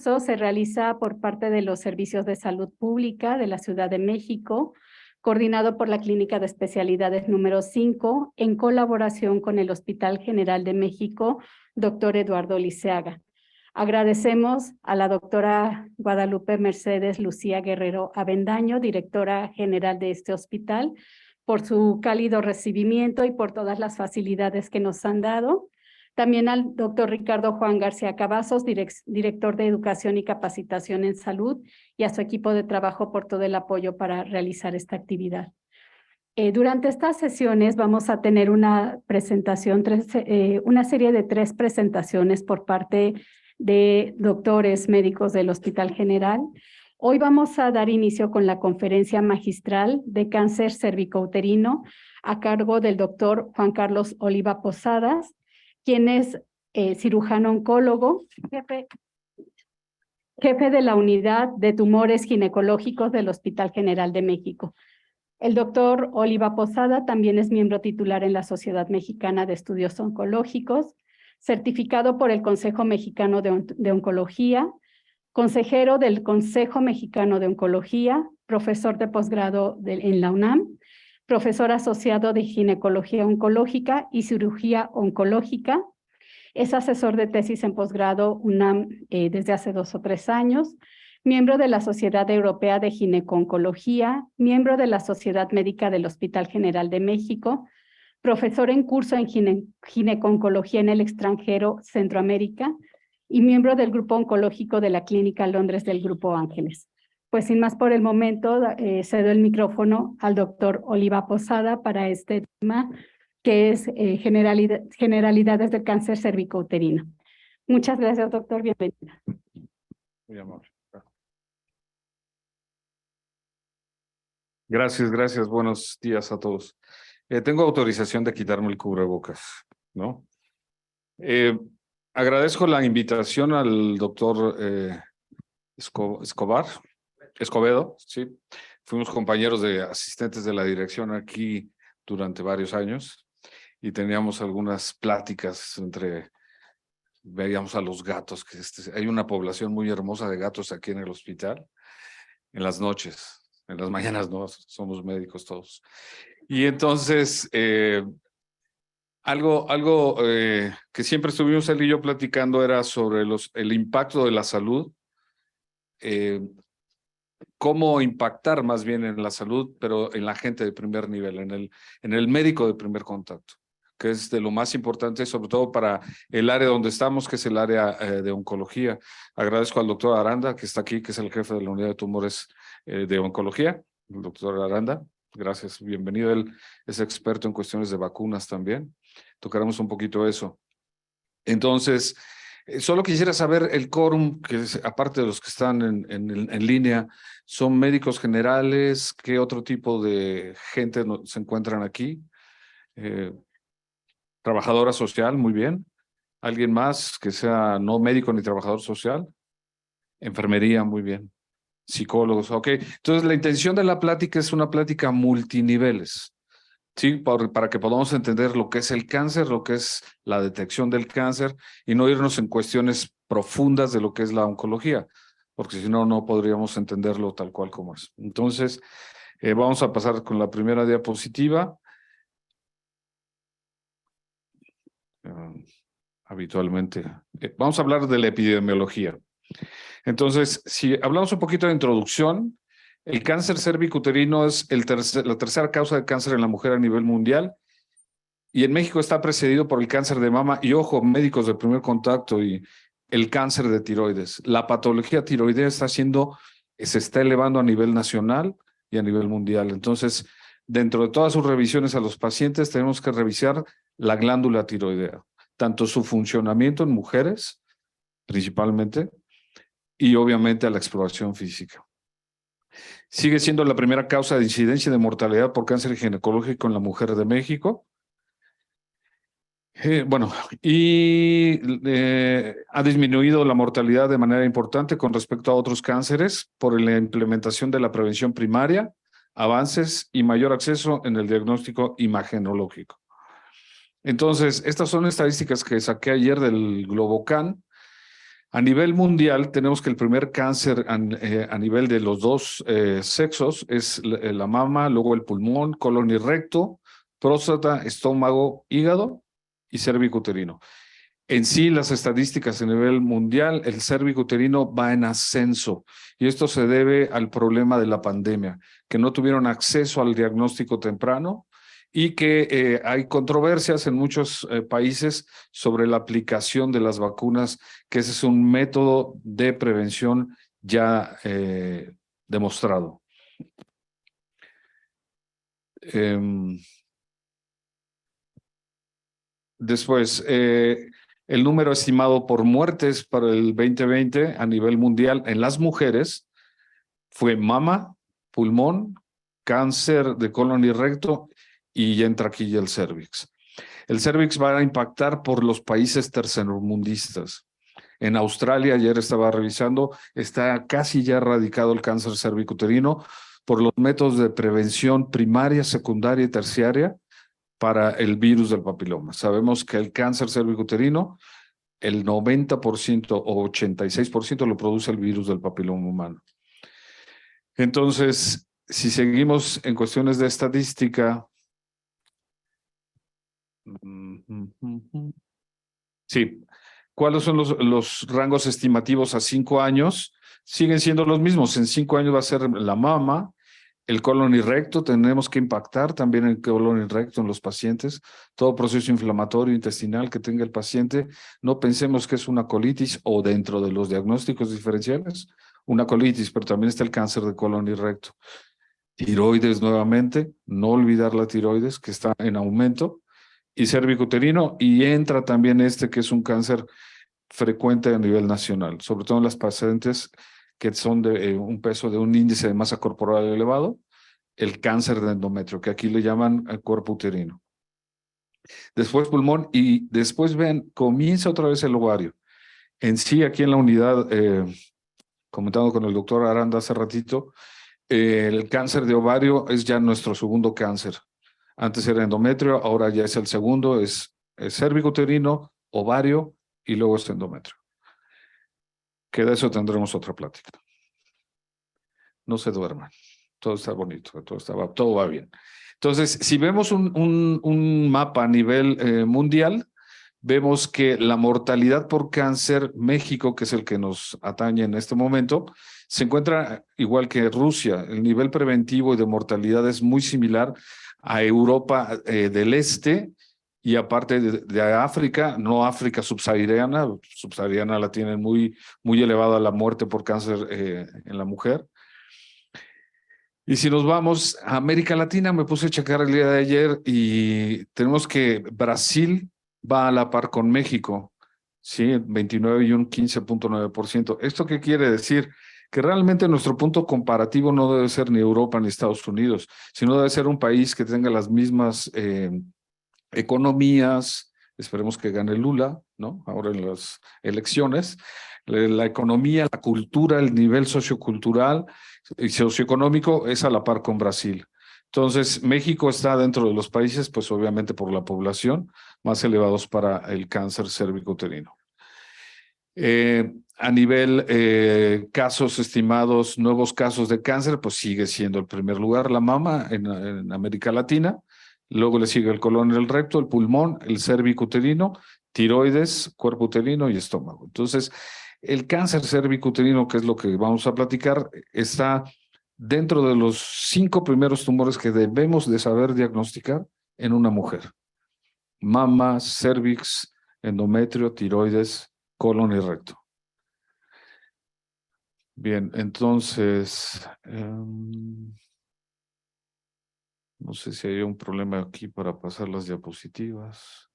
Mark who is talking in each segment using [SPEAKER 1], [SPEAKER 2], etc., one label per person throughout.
[SPEAKER 1] curso se realiza por parte de los Servicios de Salud Pública de la Ciudad de México, coordinado por la Clínica de Especialidades número 5, en colaboración con el Hospital General de México, doctor Eduardo Liceaga. Agradecemos a la doctora Guadalupe Mercedes Lucía Guerrero Avendaño, directora general de este hospital, por su cálido recibimiento y por todas las facilidades que nos han dado. También al doctor Ricardo Juan García Cavazos, director de Educación y Capacitación en Salud, y a su equipo de trabajo por todo el apoyo para realizar esta actividad. Durante estas sesiones vamos a tener una presentación, una serie de 3 presentaciones por parte de doctores médicos del Hospital General. Hoy vamos a dar inicio con la conferencia magistral de cáncer cervicouterino a cargo del doctor Juan Carlos Oliva Posadas, quien es cirujano oncólogo, jefe de la unidad de tumores ginecológicos del Hospital General de México. El doctor Oliva Posada también es miembro titular en la Sociedad Mexicana de Estudios Oncológicos, certificado por el Consejo Mexicano de Oncología, consejero del Consejo Mexicano de Oncología, profesor de posgrado en la UNAM, profesor asociado de Ginecología Oncológica y Cirugía Oncológica. Es asesor de tesis en posgrado UNAM desde hace 2 o 3 años, miembro de la Sociedad Europea de Gineco-Oncología, miembro de la Sociedad Médica del Hospital General de México, profesor en curso en Gineco-Oncología en el extranjero, Centroamérica, y miembro del Grupo Oncológico de la Clínica Londres del Grupo Ángeles. Pues sin más por el momento, cedo el micrófono al doctor Oliva Posada para este tema, que es generalidades del cáncer cervicouterino. Muchas gracias, doctor. Bienvenido.
[SPEAKER 2] Muy amable. Gracias. Buenos días a todos. Tengo autorización de quitarme el cubrebocas, ¿no? Agradezco la invitación al doctor Escobedo, sí. Fuimos compañeros de asistentes de la dirección aquí durante varios años y teníamos algunas pláticas veíamos a los gatos, que hay una población muy hermosa de gatos aquí en el hospital, en las noches, en las mañanas no, somos médicos todos. Y entonces, algo que siempre estuvimos él y yo platicando era sobre el impacto de la salud, cómo impactar más bien en la salud, pero en la gente de primer nivel, en el médico de primer contacto, que es de lo más importante, sobre todo para el área donde estamos, que es el área de oncología. Agradezco al doctor Aranda, que está aquí, que es el jefe de la unidad de tumores de oncología. El doctor Aranda, gracias, bienvenido. Él es experto en cuestiones de vacunas también. Tocaremos un poquito eso. Entonces, solo quisiera saber el quórum, que es, aparte de los que están en línea, ¿son médicos generales? ¿Qué otro tipo de gente se encuentran aquí? Trabajadora social, muy bien. ¿Alguien más que sea no médico ni trabajador social? Enfermería, muy bien. Psicólogos, ok. Entonces, la intención de la plática es una plática multiniveles, ¿sí? Para que podamos entender lo que es el cáncer, lo que es la detección del cáncer y no irnos en cuestiones profundas de lo que es la oncología, porque si no, no podríamos entenderlo tal cual como es. Entonces, vamos a pasar con la primera diapositiva. Habitualmente. Vamos a hablar de la epidemiología. Entonces, si hablamos un poquito de introducción, el cáncer cervicouterino es la tercera causa de cáncer en la mujer a nivel mundial y en México está precedido por el cáncer de mama y, ojo, médicos de primer contacto y el cáncer de tiroides. La patología tiroidea se está elevando a nivel nacional y a nivel mundial. Entonces, dentro de todas sus revisiones a los pacientes, tenemos que revisar la glándula tiroidea, tanto su funcionamiento en mujeres, principalmente, y obviamente a la exploración física. Sigue siendo la primera causa de incidencia de mortalidad por cáncer ginecológico en la mujer de México. Ha disminuido la mortalidad de manera importante con respecto a otros cánceres por la implementación de la prevención primaria, avances y mayor acceso en el diagnóstico imagenológico. Entonces, estas son estadísticas que saqué ayer del Globocan. A nivel mundial, tenemos que el primer cáncer a nivel de los dos sexos es la mama, luego el pulmón, colon y recto, próstata, estómago, hígado y cervicuterino. En sí, las estadísticas a nivel mundial, el cervicuterino va en ascenso y esto se debe al problema de la pandemia, que no tuvieron acceso al diagnóstico temprano y que hay controversias en muchos países sobre la aplicación de las vacunas, que ese es un método de prevención ya demostrado. Después, el número estimado por muertes para el 2020 a nivel mundial en las mujeres fue mama, pulmón, cáncer de colon y recto y ya entra aquí el cervix. El cervix va a impactar por los países tercermundistas. En Australia, ayer estaba revisando, está casi ya erradicado el cáncer cervicuterino por los métodos de prevención primaria, secundaria y terciaria para el virus del papiloma. Sabemos que el cáncer cervicuterino, el 90% o 86% lo produce el virus del papiloma humano. Entonces, si seguimos en cuestiones de estadística, sí, ¿cuáles son los rangos estimativos a 5 años? Siguen siendo los mismos. En 5 años va a ser la mama, el colon y recto. Tenemos que impactar también el colon y recto en los pacientes. Todo proceso inflamatorio intestinal que tenga el paciente. No pensemos que es una colitis o dentro de los diagnósticos diferenciales, una colitis, pero también está el cáncer de colon y recto. Tiroides nuevamente, no olvidar la tiroides que está en aumento. Y cervicuterino, y entra también que es un cáncer frecuente a nivel nacional, sobre todo en las pacientes que son de un peso de un índice de masa corporal elevado, el cáncer de endometrio, que aquí le llaman cuerpo uterino. Después pulmón y después comienza otra vez el ovario. En sí, aquí en la unidad, comentando con el doctor Aranda hace ratito, el cáncer de ovario es ya nuestro segundo cáncer. Antes era endometrio, ahora ya es el segundo, es cervicuterino, ovario y luego es endometrio. Que de eso tendremos otra plática. No se duerman, todo está bonito, todo va bien. Entonces, si vemos un mapa a nivel mundial, vemos que la mortalidad por cáncer, México, que es el que nos atañe en este momento, se encuentra igual que Rusia. El nivel preventivo y de mortalidad es muy similar a Europa del Este y aparte de África, no África subsahariana la tienen muy elevada la muerte por cáncer en la mujer. Y si nos vamos a América Latina, me puse a checar el día de ayer y tenemos que Brasil va a la par con México, ¿sí? 29 y un 15.9%. ¿Esto qué quiere decir? Que realmente nuestro punto comparativo no debe ser ni Europa ni Estados Unidos, sino debe ser un país que tenga las mismas economías. Esperemos que gane Lula, ¿no? Ahora en las elecciones. La economía, la cultura, el nivel sociocultural y socioeconómico es a la par con Brasil. Entonces, México está dentro de los países, pues obviamente por la población, más elevados para el cáncer cervicuterino. A nivel casos estimados, nuevos casos de cáncer, pues sigue siendo el primer lugar la mama en América Latina, luego le sigue el colon y el recto, el pulmón, el cervicuterino, tiroides, cuerpo uterino y estómago. Entonces, el cáncer cervicuterino, que es lo que vamos a platicar, está dentro de los 5 primeros tumores que debemos de saber diagnosticar en una mujer. Mama, cervix, endometrio, tiroides, colon y recto. Bien, entonces, no sé si hay un problema aquí para pasar las diapositivas.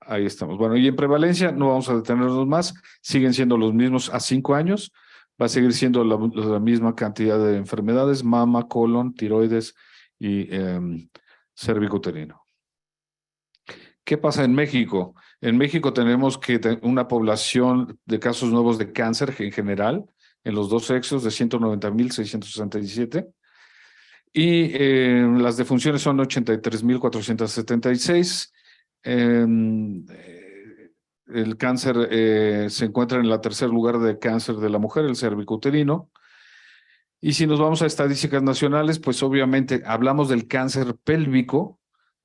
[SPEAKER 2] Ahí estamos. Bueno, y en prevalencia no vamos a detenernos más, siguen siendo los mismos a 5 años, va a seguir siendo la misma cantidad de enfermedades, mama, colon, tiroides y cervicuterino. ¿Qué pasa en México? En México tenemos una población de casos nuevos de cáncer en general, en los dos sexos, de 190,667. Y las defunciones son 83,476. El cáncer se encuentra en el tercer lugar de cáncer de la mujer, el cervicuterino. Y si nos vamos a estadísticas nacionales, pues obviamente hablamos del cáncer pélvico,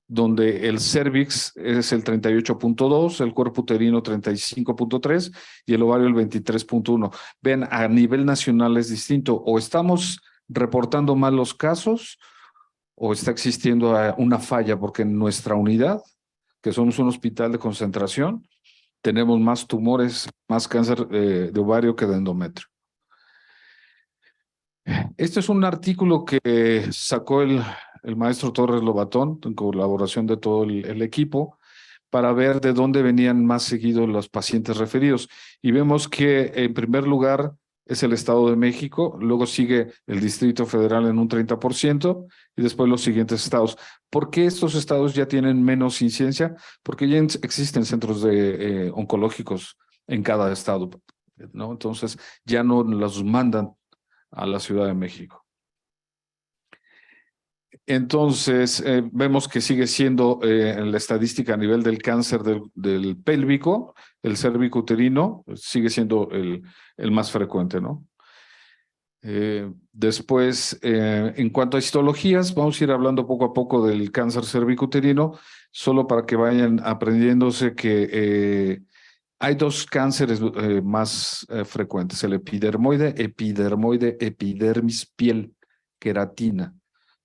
[SPEAKER 2] donde el cervix es el 38.2, el cuerpo uterino 35.3 y el ovario el 23.1. Ven, a nivel nacional es distinto. O estamos reportando mal los casos o está existiendo una falla, porque en nuestra unidad, que somos un hospital de concentración, tenemos más tumores, más cáncer de ovario que de endometrio. Este es un artículo que sacó el maestro Torres Lobatón, en colaboración de todo el equipo, para ver de dónde venían más seguidos los pacientes referidos. Y vemos que en primer lugar es el Estado de México, luego sigue el Distrito Federal en un 30% y después los siguientes estados. ¿Por qué estos estados ya tienen menos incidencia? Porque ya existen centros oncológicos en cada estado, ¿no? Entonces ya no los mandan a la Ciudad de México. Entonces, vemos que sigue siendo en la estadística a nivel del cáncer del pélvico, el cervicuterino sigue siendo el más frecuente, ¿no? Después, en cuanto a histologías, vamos a ir hablando poco a poco del cáncer cervicuterino, solo para que vayan aprendiéndose que hay dos cánceres más frecuentes, el epidermoide, epidermis, piel, queratina,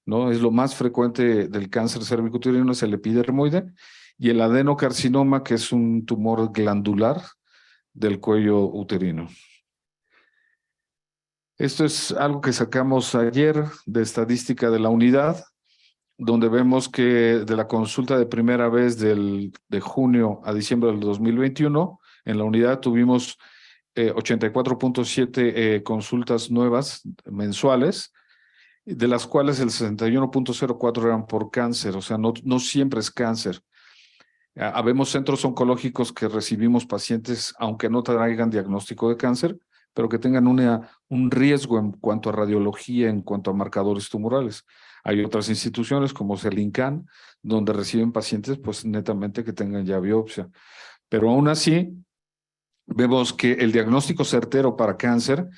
[SPEAKER 2] ¿no? Es lo más frecuente del cáncer cervicuterino, es el epidermoide, y el adenocarcinoma, que es un tumor glandular del cuello uterino. Esto es algo que sacamos ayer de estadística de la unidad, donde vemos que de la consulta de primera vez de junio a diciembre del 2021, en la unidad tuvimos 84.7 consultas nuevas mensuales, de las cuales el 61.04 eran por cáncer, o sea, no siempre es cáncer. Habemos centros oncológicos que recibimos pacientes, aunque no traigan diagnóstico de cáncer, pero que tengan un riesgo en cuanto a radiología, en cuanto a marcadores tumorales. Hay otras instituciones como el INCAN, donde reciben pacientes pues netamente que tengan ya biopsia. Pero aún así, vemos que el diagnóstico certero para cáncer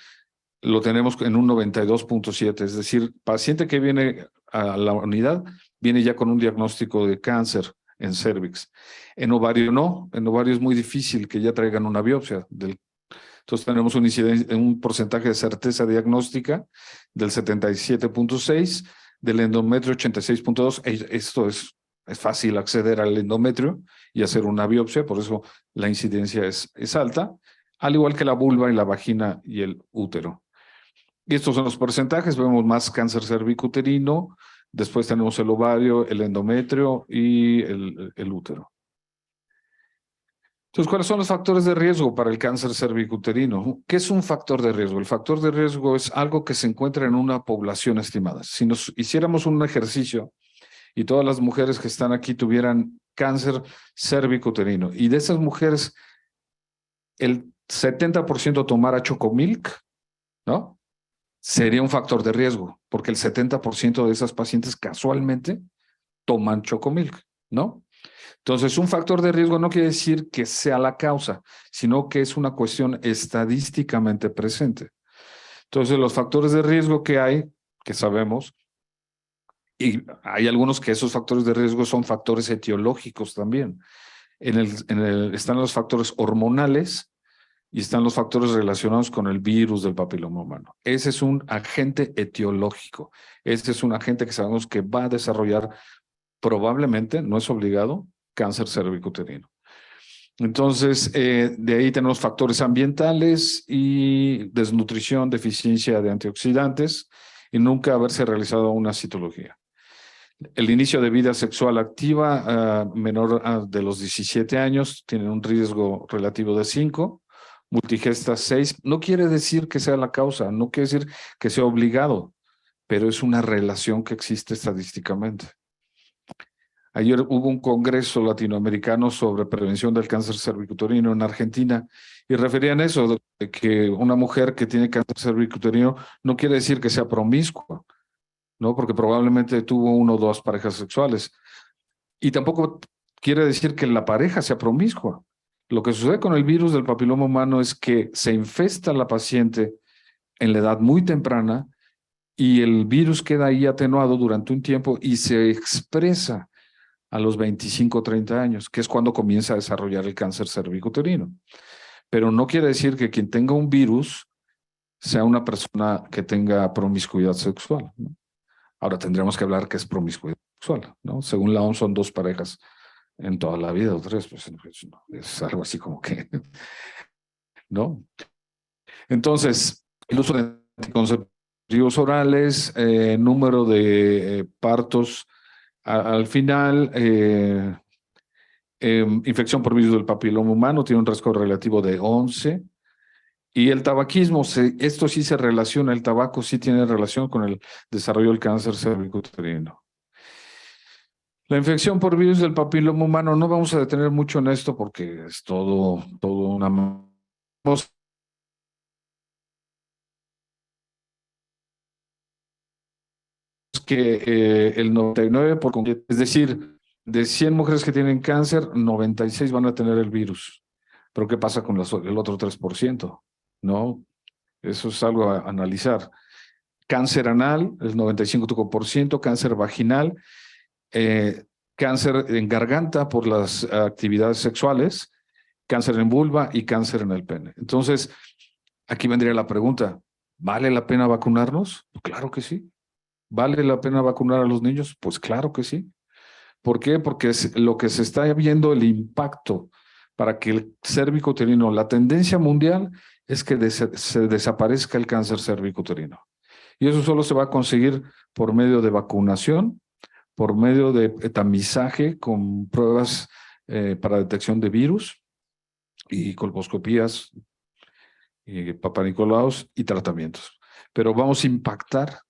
[SPEAKER 2] lo tenemos en un 92.7, es decir, paciente que viene a la unidad viene ya con un diagnóstico de cáncer en cervix. En ovario no, en ovario es muy difícil que ya traigan una biopsia. Entonces tenemos un porcentaje de certeza diagnóstica del 77.6, del endometrio 86.2. Esto es fácil acceder al endometrio y hacer una biopsia, por eso la incidencia es alta, al igual que la vulva y la vagina y el útero. Y estos son los porcentajes, vemos más cáncer cervicuterino, después tenemos el ovario, el endometrio y el útero. Entonces, ¿cuáles son los factores de riesgo para el cáncer cervicuterino? ¿Qué es un factor de riesgo? El factor de riesgo es algo que se encuentra en una población estimada. Si nos hiciéramos un ejercicio y todas las mujeres que están aquí tuvieran cáncer cervicuterino y de esas mujeres el 70% tomara chocomilk, ¿no? Sería un factor de riesgo, porque el 70% de esas pacientes casualmente toman chocomilk, ¿no? Entonces, un factor de riesgo no quiere decir que sea la causa, sino que es una cuestión estadísticamente presente. Entonces, los factores de riesgo que hay, que sabemos, y hay algunos que esos factores de riesgo son factores etiológicos también. Están los factores hormonales, y están los factores relacionados con el virus del papiloma humano. Ese es un agente etiológico. Ese es un agente que sabemos que va a desarrollar probablemente, no es obligado, cáncer cervicuterino. Entonces, de ahí tenemos factores ambientales y desnutrición, deficiencia de antioxidantes y nunca haberse realizado una citología. El inicio de vida sexual activa menor de los 17 años tiene un riesgo relativo de 5. Multigesta 6, no quiere decir que sea la causa, no quiere decir que sea obligado, pero es una relación que existe estadísticamente. Ayer hubo un congreso latinoamericano sobre prevención del cáncer cervicuterino en Argentina y referían eso, de que una mujer que tiene cáncer cervicuterino no quiere decir que sea promiscua, ¿no? Porque probablemente tuvo 1 o 2 parejas sexuales. Y tampoco quiere decir que la pareja sea promiscua. Lo que sucede con el virus del papiloma humano es que se infesta a la paciente en la edad muy temprana y el virus queda ahí atenuado durante un tiempo y se expresa a los 25 o 30 años, que es cuando comienza a desarrollar el cáncer cervicuterino. Pero no quiere decir que quien tenga un virus sea una persona que tenga promiscuidad sexual, ¿no? Ahora tendríamos que hablar qué es promiscuidad sexual, ¿no? Según la OMS son 2 parejas en toda la vida, o 3, pues es algo así como que, ¿no? Entonces, el uso de anticonceptivos orales, número de partos al final, infección por virus del papiloma humano tiene un riesgo relativo de 11. Y el tabaquismo, esto sí se relaciona, el tabaco sí tiene relación con el desarrollo del cáncer cervicuterino. La infección por virus del papiloma humano, no vamos a detener mucho en esto porque es todo una... que el 99%, es decir, de 100 mujeres que tienen cáncer, 96 van a tener el virus. Pero ¿qué pasa con el otro 3%? ¿No? Eso es algo a analizar. Cáncer anal, el 95%, cáncer vaginal, cáncer en garganta por las actividades sexuales, cáncer en vulva y cáncer en el pene. Entonces, aquí vendría la pregunta, ¿vale la pena vacunarnos? Pues claro que sí. ¿Vale la pena vacunar a los niños? Pues claro que sí. ¿Por qué? Porque es lo que se está viendo el impacto para que el cervicuterino, la tendencia mundial es que se desaparezca el cáncer cervicuterino. Y eso solo se va a conseguir por medio de vacunación, por medio de tamizaje con pruebas para detección de virus y colposcopías y papanicolaos y tratamientos. Pero vamos a impactar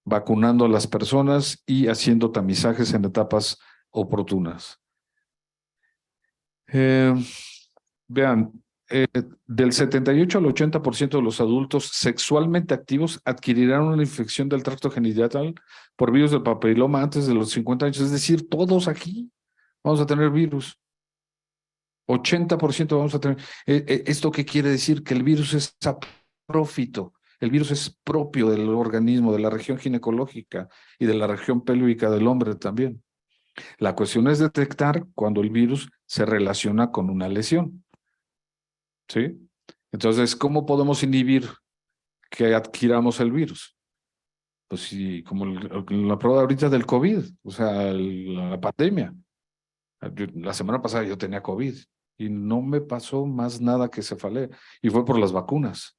[SPEAKER 2] vacunando a las personas y haciendo tamizajes en etapas oportunas. Vean, del 78 al 80% de los adultos sexualmente activos adquirirán una infección del tracto genital por virus del papiloma antes de los 50 años. Es decir, todos aquí vamos a tener virus. 80% vamos a tener. ¿Esto qué quiere decir? Que el virus es saprófito. El virus es propio del organismo, de la región ginecológica y de la región pélvica del hombre también. La cuestión es detectar cuando el virus se relaciona con una lesión. ¿Sí? Entonces, ¿cómo podemos inhibir que adquiramos el virus? Pues sí, como la prueba ahorita del COVID, o sea, la pandemia. La semana pasada yo tenía COVID y no me pasó más nada que cefalea y fue por las vacunas.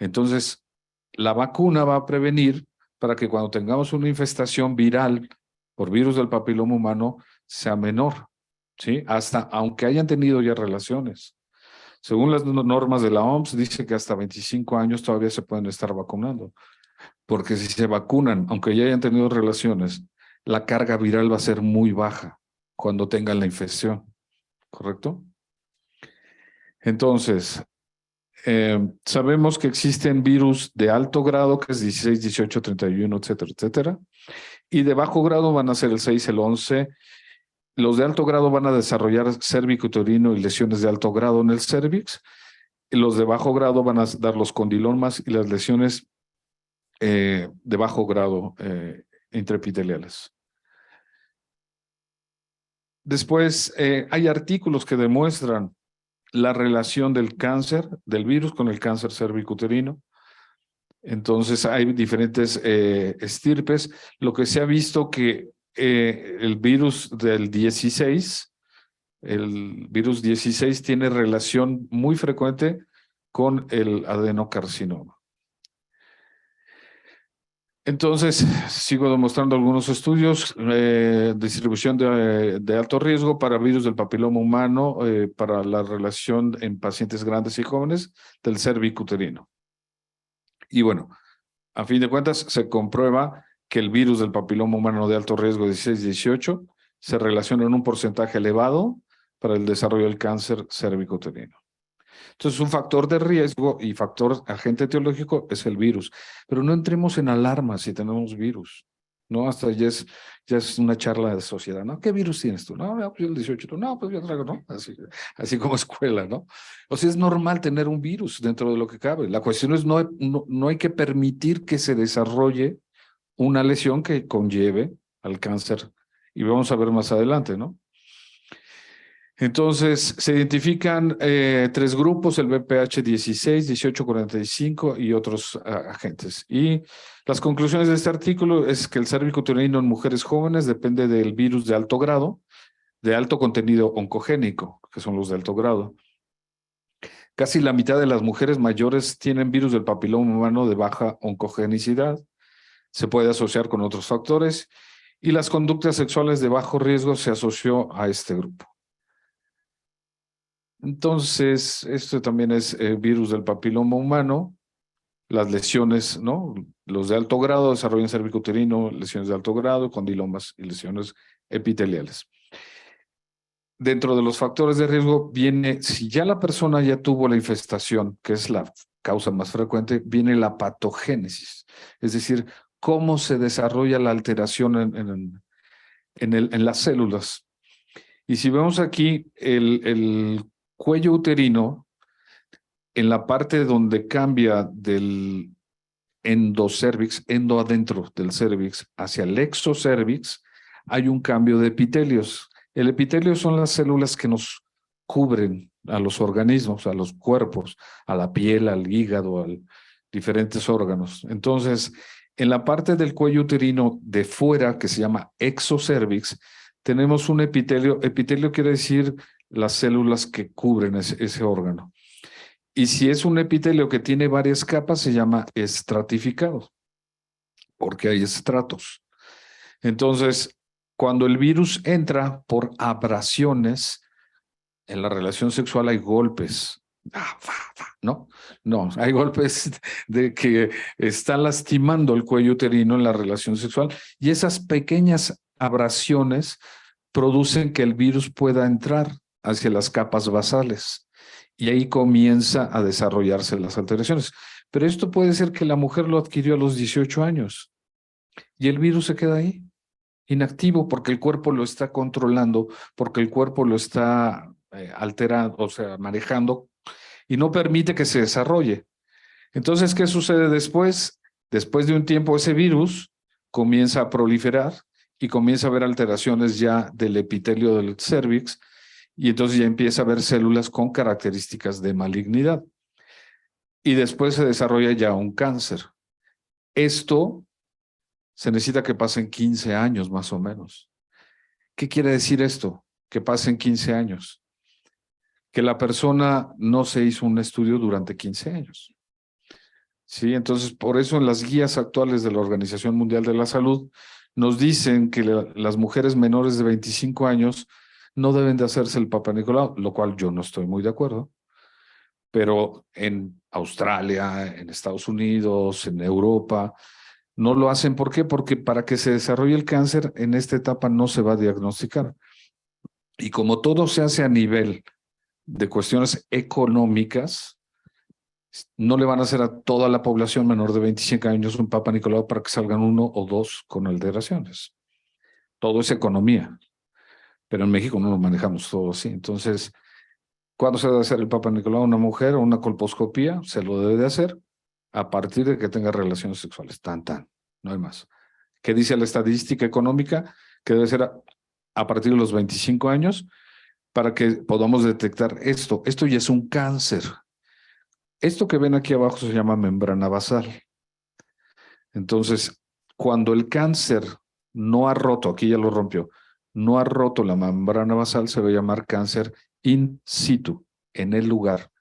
[SPEAKER 2] Entonces, la vacuna va a prevenir para que cuando tengamos una infestación viral por virus del papiloma humano sea menor, ¿sí? Hasta aunque hayan tenido ya relaciones. Según las normas de la OMS, dice que hasta 25 años todavía se pueden estar vacunando, porque si se vacunan, aunque ya hayan tenido relaciones, la carga viral va a ser muy baja cuando tengan la infección, ¿correcto? Entonces, sabemos que existen virus de alto grado, que es 16, 18, 31, etcétera, etcétera, y de bajo grado van a ser el 6, el 11. Los de alto grado van a desarrollar cervicuterino y lesiones de alto grado en el cervix. Y los de bajo grado van a dar los condilomas y las lesiones de bajo grado intraepiteliales. Después, hay artículos que demuestran la relación del cáncer, del virus con el cáncer cervicuterino. Entonces, hay diferentes estirpes. Lo que se ha visto que el virus del 16, el virus 16 tiene relación muy frecuente con el adenocarcinoma. Entonces, sigo demostrando algunos estudios, distribución de alto riesgo para virus del papiloma humano, para la relación en pacientes grandes y jóvenes del cervicuterino. Y bueno, a fin de cuentas, se comprueba que el virus del papiloma humano de alto riesgo 16-18 se relaciona en un porcentaje elevado para el desarrollo del cáncer cervicuterino. Entonces, un factor de riesgo y factor agente etiológico es el virus. Pero no entremos en alarma si tenemos virus, ¿no? Hasta ya es una charla de sociedad, ¿no? ¿Qué virus tienes tú? No, pues yo el 18, tú, no, pues yo traigo, ¿no? Así como escuela, ¿no? O sea, es normal tener un virus dentro de lo que cabe. La cuestión es no hay que permitir que se desarrolle una lesión que conlleve al cáncer. Y vamos a ver más adelante, ¿no? Entonces, se identifican tres grupos, el BPH 16, 18, 45 y otros agentes. Y las conclusiones de este artículo es que el cervicuterino en mujeres jóvenes depende del virus de alto grado, de alto contenido oncogénico, que son los de alto grado. Casi la mitad de las mujeres mayores tienen virus del papiloma humano de baja oncogenicidad. Se puede asociar con otros factores y las conductas sexuales de bajo riesgo se asoció a este grupo. Entonces, esto también es virus del papiloma humano, las lesiones, ¿no? Los de alto grado desarrollan cervicuterino, lesiones de alto grado, condilomas y lesiones epiteliales. Dentro de los factores de riesgo viene, si ya la persona ya tuvo la infestación, que es la causa más frecuente, viene la patogénesis, es decir, cómo se desarrolla la alteración en las células. Y si vemos aquí el cuello uterino, en la parte donde cambia del endocervix, endo adentro del cervix, hacia el exocervix, hay un cambio de epitelios. El epitelio son las células que nos cubren a los organismos, a los cuerpos, a la piel, al hígado, a diferentes órganos. Entonces, en la parte del cuello uterino de fuera, que se llama exocervix, tenemos un epitelio. Epitelio quiere decir las células que cubren ese órgano. Y si es un epitelio que tiene varias capas, se llama estratificado, porque hay estratos. Entonces, cuando el virus entra por abrasiones, en la relación sexual hay golpes. ¿No? No, hay golpes de que están lastimando el cuello uterino en la relación sexual y esas pequeñas abrasiones producen que el virus pueda entrar hacia las capas basales y ahí comienza a desarrollarse las alteraciones. Pero esto puede ser que la mujer lo adquirió a los 18 años y el virus se queda ahí, inactivo, porque el cuerpo lo está controlando, porque el cuerpo lo está alterando, o sea, manejando y no permite que se desarrolle. Entonces, ¿qué sucede después? Después de un tiempo, ese virus comienza a proliferar y comienza a haber alteraciones ya del epitelio del cérvix y entonces ya empieza a haber células con características de malignidad. Y después se desarrolla ya un cáncer. Esto se necesita que pasen 15 años más o menos. ¿Qué quiere decir esto? Que pasen 15 años. Que la persona no se hizo un estudio durante 15 años. Sí, entonces por eso en las guías actuales de la Organización Mundial de la Salud nos dicen que las mujeres menores de 25 años no deben de hacerse el Papa Nicolau, lo cual yo no estoy muy de acuerdo. Pero en Australia, en Estados Unidos, en Europa, no lo hacen. ¿Por qué? Porque para que se desarrolle el cáncer en esta etapa no se va a diagnosticar. Y como todo se hace a nivel de cuestiones económicas, no le van a hacer a toda la población menor de 25 años un Papa Nicolau para que salgan 1 o 2 con alteraciones. Todo es economía. Pero en México no lo manejamos todo así. Entonces, ¿cuándo se debe hacer el Papa Nicolau? Una mujer o una colposcopía se lo debe de hacer a partir de que tenga relaciones sexuales. Tan, no hay más. ¿Qué dice la estadística económica? Que debe ser a partir de los 25 años para que podamos detectar esto. Esto ya es un cáncer. Esto que ven aquí abajo se llama membrana basal. Entonces, cuando el cáncer no ha roto, aquí ya lo rompió, no ha roto la membrana basal, se va a llamar cáncer in situ, en el lugar.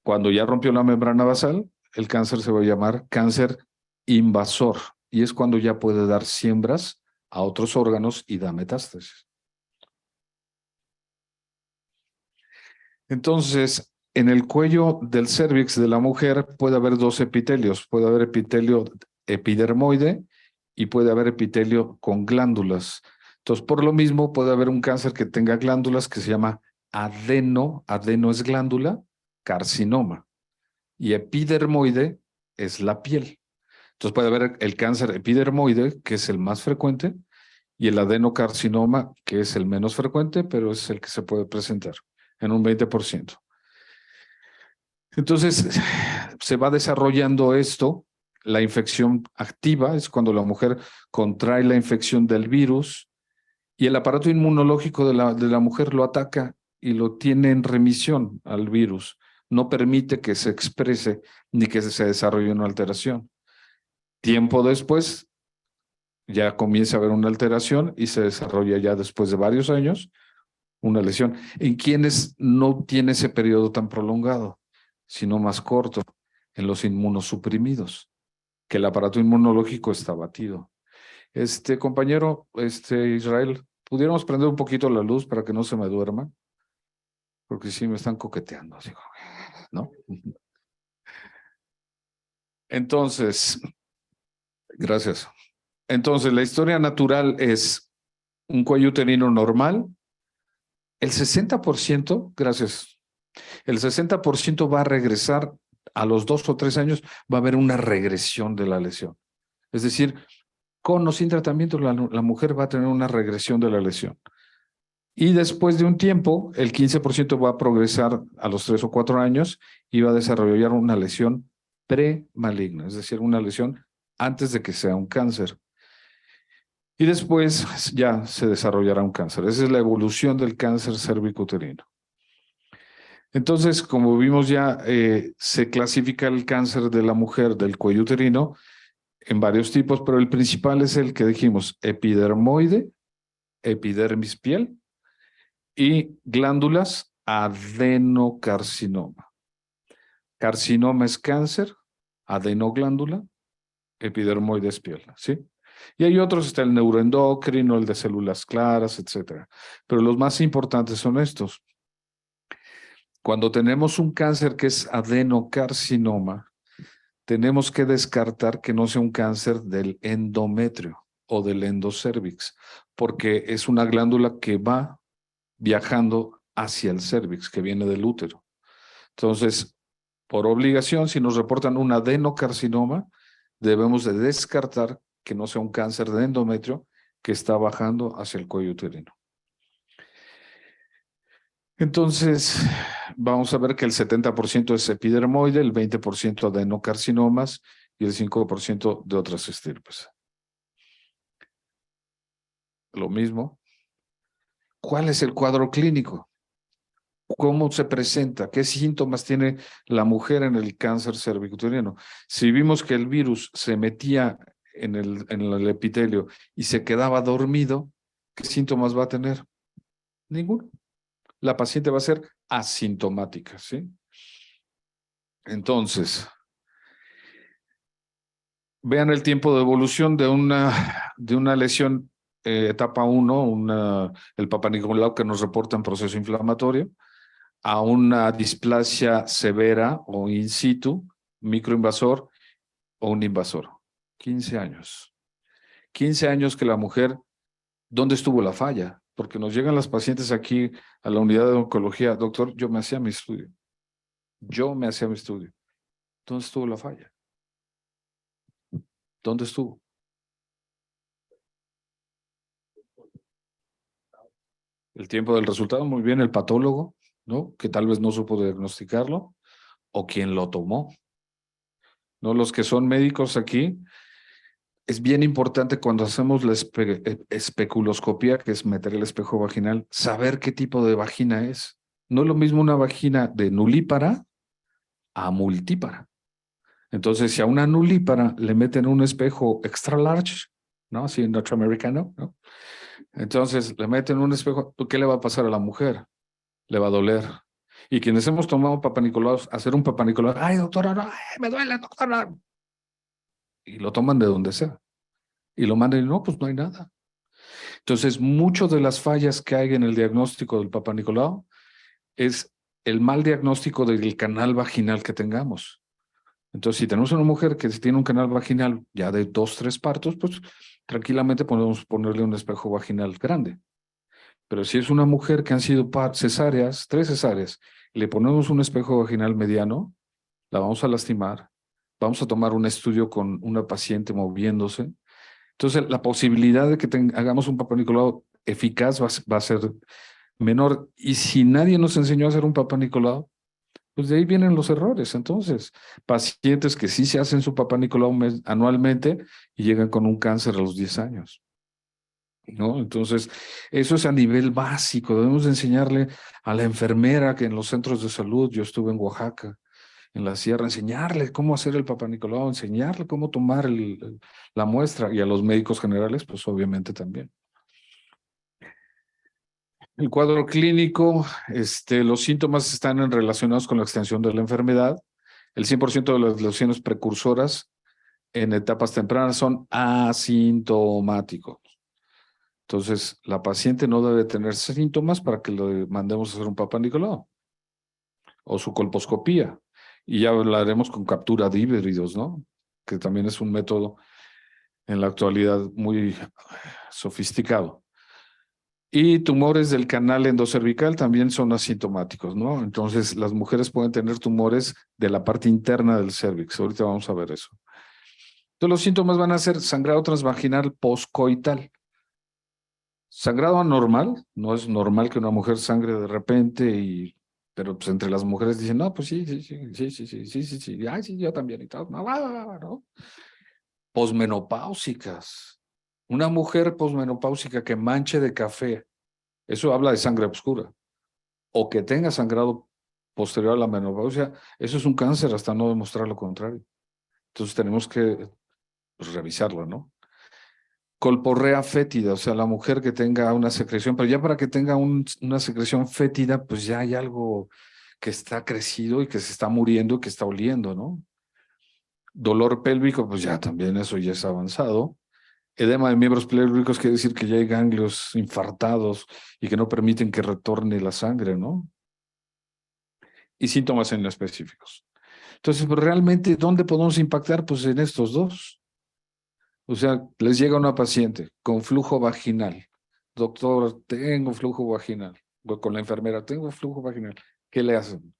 [SPEAKER 2] Cuando ya rompió la membrana basal, el cáncer se va a llamar cáncer invasor y es cuando ya puede dar siembras a otros órganos y da metástasis. Entonces, en el cuello del cérvix de la mujer puede haber 2 epitelios. Puede haber epitelio epidermoide y puede haber epitelio con glándulas. Entonces, por lo mismo, puede haber un cáncer que tenga glándulas que se llama adeno es glándula, carcinoma. Y epidermoide es la piel. Entonces puede haber el cáncer epidermoide, que es el más frecuente, y el adenocarcinoma, que es el menos frecuente, pero es el que se puede presentar en un 20%. Entonces, se va desarrollando esto. La infección activa es cuando la mujer contrae la infección del virus y el aparato inmunológico de la mujer lo ataca y lo tiene en remisión al virus. No permite que se exprese ni que se desarrolle una alteración. Tiempo después, ya comienza a haber una alteración y se desarrolla ya después de varios años una lesión. En quienes no tiene ese periodo tan prolongado, sino más corto, en los inmunosuprimidos, que el aparato inmunológico está abatido. Compañero, Israel, ¿pudiéramos prender un poquito la luz para que no se me duerma? Porque sí me están coqueteando, digo, ¿no? Entonces, gracias. Entonces, la historia natural es un cuello uterino normal. El 60%, gracias, el 60% va a regresar a los 2 o 3 años, va a haber una regresión de la lesión. Es decir, con o sin tratamiento, la mujer va a tener una regresión de la lesión. Y después de un tiempo, el 15% va a progresar a los 3 o 4 años y va a desarrollar una lesión premaligna, es decir, una lesión antes de que sea un cáncer. Y después ya se desarrollará un cáncer. Esa es la evolución del cáncer cervicuterino. Entonces, como vimos ya, se clasifica el cáncer de la mujer del cuello uterino en varios tipos, pero el principal es el que dijimos, epidermoide, epidermis piel, y glándulas, adenocarcinoma. Carcinoma es cáncer, adenoglándula, epidermoide es piel, ¿sí? Y hay otros, está el neuroendocrino, el de células claras, etcétera. Pero los más importantes son estos. Cuando tenemos un cáncer que es adenocarcinoma, tenemos que descartar que no sea un cáncer del endometrio o del endocervix, porque es una glándula que va viajando hacia el cervix, que viene del útero. Entonces, por obligación, si nos reportan un adenocarcinoma, debemos de descartar que no sea un cáncer de endometrio que está bajando hacia el cuello uterino. Entonces, vamos a ver que el 70% es epidermoide, el 20% adenocarcinomas y el 5% de otras estirpes. Lo mismo. ¿Cuál es el cuadro clínico? ¿Cómo se presenta? ¿Qué síntomas tiene la mujer en el cáncer cervicuterino? Si vimos que el virus se metía en el epitelio y se quedaba dormido, ¿qué síntomas va a tener? Ninguno. La paciente va a ser asintomática, ¿sí? Entonces, vean el tiempo de evolución de una lesión etapa 1, el Papa Nicolau que nos reporta en proceso inflamatorio, a una displasia severa o in situ, microinvasor o un invasor. 15 años. 15 años que la mujer, ¿dónde estuvo la falla? Porque nos llegan las pacientes aquí a la unidad de oncología, doctor, yo me hacía mi estudio. ¿Dónde estuvo la falla? ¿Dónde estuvo? El tiempo del resultado, muy bien, el patólogo, ¿no? Que tal vez no supo diagnosticarlo, o quien lo tomó. ¿No? Los que son médicos aquí, es bien importante cuando hacemos la especuloscopía, que es meter el espejo vaginal, saber qué tipo de vagina es. No es lo mismo una vagina de nulípara a multípara. Entonces, si a una nulípara le meten un espejo extra large, ¿no? Así norteamericano, ¿no? Entonces, le meten un espejo, ¿qué le va a pasar a la mujer? Le va a doler. Y quienes hemos tomado papanicolaos, hacer un papanicolao, ay, doctora, no, ay, me duele, doctora. Y lo toman de donde sea. Y lo mandan y no, pues no hay nada. Entonces, muchas de las fallas que hay en el diagnóstico del papanicolao es el mal diagnóstico del canal vaginal que tengamos. Entonces, si tenemos una mujer que tiene un canal vaginal ya de 2, 3 partos, pues tranquilamente podemos ponerle un espejo vaginal grande. Pero si es una mujer que han sido cesáreas, 3 cesáreas, y le ponemos un espejo vaginal mediano, la vamos a lastimar, vamos a tomar un estudio con una paciente moviéndose. Entonces, la posibilidad de que hagamos un Papá Nicolau eficaz va a ser menor. Y si nadie nos enseñó a hacer un Papá Nicolau, pues de ahí vienen los errores. Entonces, pacientes que sí se hacen su Papá Nicolau anualmente y llegan con un cáncer a los 10 años. ¿No? Entonces, eso es a nivel básico. Debemos enseñarle a la enfermera que en los centros de salud, yo estuve en Oaxaca, en la sierra, enseñarle cómo hacer el Papá Nicolau, enseñarle cómo tomar la muestra, y a los médicos generales, pues obviamente también. El cuadro clínico, los síntomas están relacionados con la extensión de la enfermedad. El 100% de las lesiones precursoras en etapas tempranas son asintomáticos. Entonces, la paciente no debe tener síntomas para que le mandemos a hacer un Papá Nicolau o su colposcopía. Y ya hablaremos con captura de híbridos, ¿no? Que también es un método en la actualidad muy sofisticado. Y tumores del canal endocervical también son asintomáticos, ¿no? Entonces, las mujeres pueden tener tumores de la parte interna del cérvix. Ahorita vamos a ver eso. Entonces, los síntomas van a ser sangrado transvaginal postcoital. Sangrado anormal, no es normal que una mujer sangre de repente, pero pues entre las mujeres dicen, no, pues sí, ay, sí, yo también y tal, ¿no? Posmenopáusicas. Una mujer posmenopáusica que manche de café, eso habla de sangre oscura, o que tenga sangrado posterior a la menopausia, eso es un cáncer hasta no demostrar lo contrario. Entonces tenemos que pues, revisarlo, ¿no? Colporrea fétida, o sea, la mujer que tenga una secreción, pero ya para que tenga una secreción fétida, pues ya hay algo que está crecido y que se está muriendo y que está oliendo, ¿no? Dolor pélvico, pues ya también eso ya es avanzado. Edema de miembros pélvicos quiere decir que ya hay ganglios infartados y que no permiten que retorne la sangre, ¿no? Y síntomas en específicos. Entonces, pues realmente, ¿dónde podemos impactar? Pues en estos dos. O sea, les llega una paciente con flujo vaginal. Doctor, tengo flujo vaginal. O con la enfermera, tengo flujo vaginal. ¿Qué le hacen?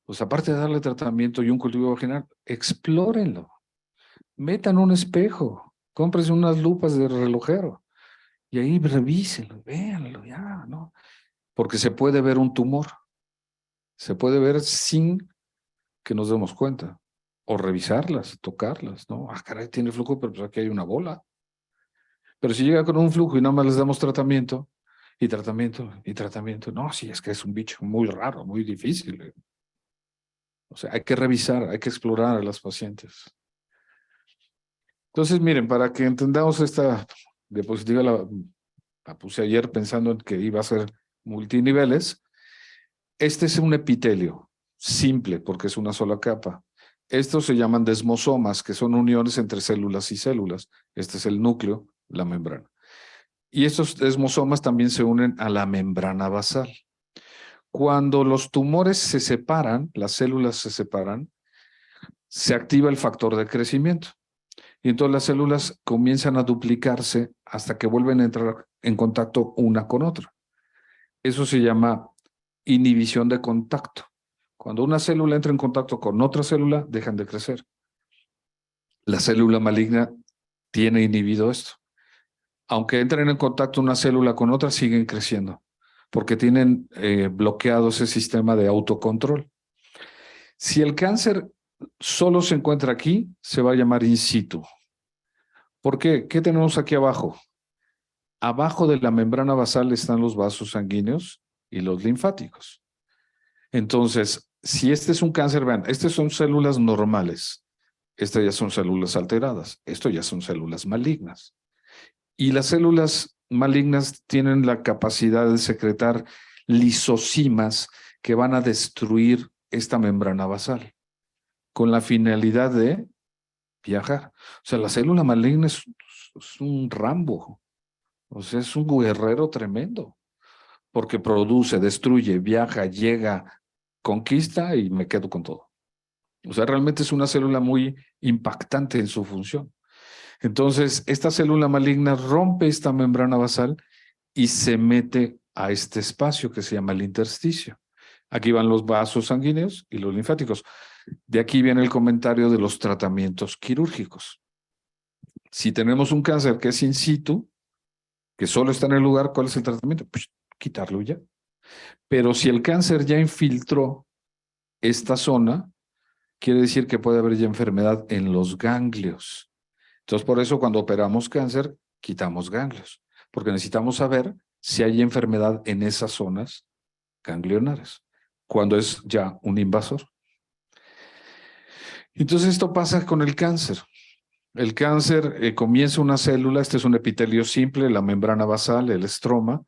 [SPEAKER 2] Pues aparte de darle tratamiento y un cultivo vaginal, explórenlo. Metan un espejo. Cómprense unas lupas de relojero. Y ahí revísenlo, véanlo ya, ¿no? Porque se puede ver un tumor. Se puede ver sin que nos demos cuenta. O revisarlas, tocarlas, ¿no? Ah, caray, tiene flujo, pero pues aquí hay una bola. Pero si llega con un flujo y nada más les damos tratamiento, y tratamiento, y tratamiento, no, sí, es que es un bicho muy raro, muy difícil. O sea, hay que revisar, hay que explorar a las pacientes. Entonces, miren, para que entendamos esta diapositiva, la puse ayer pensando en que iba a ser multiniveles. Este es un epitelio, simple, porque es una sola capa. Estos se llaman desmosomas, que son uniones entre células y células. Este es el núcleo, la membrana. Y estos desmosomas también se unen a la membrana basal. Cuando los tumores se separan, las células se separan, se activa el factor de crecimiento. Y entonces las células comienzan a duplicarse hasta que vuelven a entrar en contacto una con otra. Eso se llama inhibición de contacto. Cuando una célula entra en contacto con otra célula, dejan de crecer. La célula maligna tiene inhibido esto. Aunque entren en contacto una célula con otra, siguen creciendo, porque tienen bloqueado ese sistema de autocontrol. Si el cáncer solo se encuentra aquí, se va a llamar in situ. ¿Por qué? ¿Qué tenemos aquí abajo? Abajo de la membrana basal están los vasos sanguíneos y los linfáticos. Entonces, si este es un cáncer, vean, estas son células normales. Estas ya son células alteradas. Esto ya son células malignas. Y las células malignas tienen la capacidad de secretar lisocimas que van a destruir esta membrana basal con la finalidad de viajar. O sea, la célula maligna es un Rambo. O sea, es un guerrero tremendo. Porque produce, destruye, viaja, llega, conquista y me quedo con todo. O sea, realmente es una célula muy impactante en su función. Entonces, esta célula maligna rompe esta membrana basal y se mete a este espacio que se llama el intersticio. Aquí van los vasos sanguíneos y los linfáticos. De aquí viene el comentario de los tratamientos quirúrgicos. Si tenemos un cáncer que es in situ, que solo está en el lugar, ¿cuál es el tratamiento? Pues quitarlo ya. Pero si el cáncer ya infiltró esta zona, quiere decir que puede haber ya enfermedad en los ganglios. Entonces, por eso cuando operamos cáncer, quitamos ganglios, porque necesitamos saber si hay enfermedad en esas zonas ganglionares, cuando es ya un invasor. Entonces, esto pasa con el cáncer. El cáncer comienza una célula, este es un epitelio simple, la membrana basal, el estroma.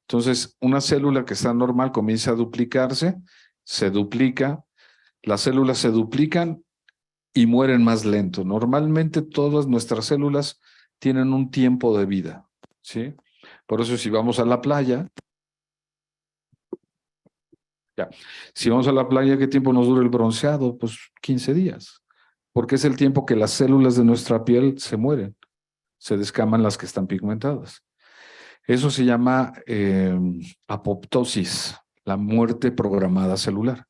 [SPEAKER 2] Entonces, una célula que está normal comienza a duplicarse, se duplica, las células se duplican y mueren más lento. Normalmente todas nuestras células tienen un tiempo de vida, ¿sí? Por eso si vamos a la playa, ya, si vamos a la playa, ¿qué tiempo nos dura el bronceado? Pues 15 días, porque es el tiempo que las células de nuestra piel se mueren, se descaman las que están pigmentadas. Eso se llama apoptosis, la muerte programada celular.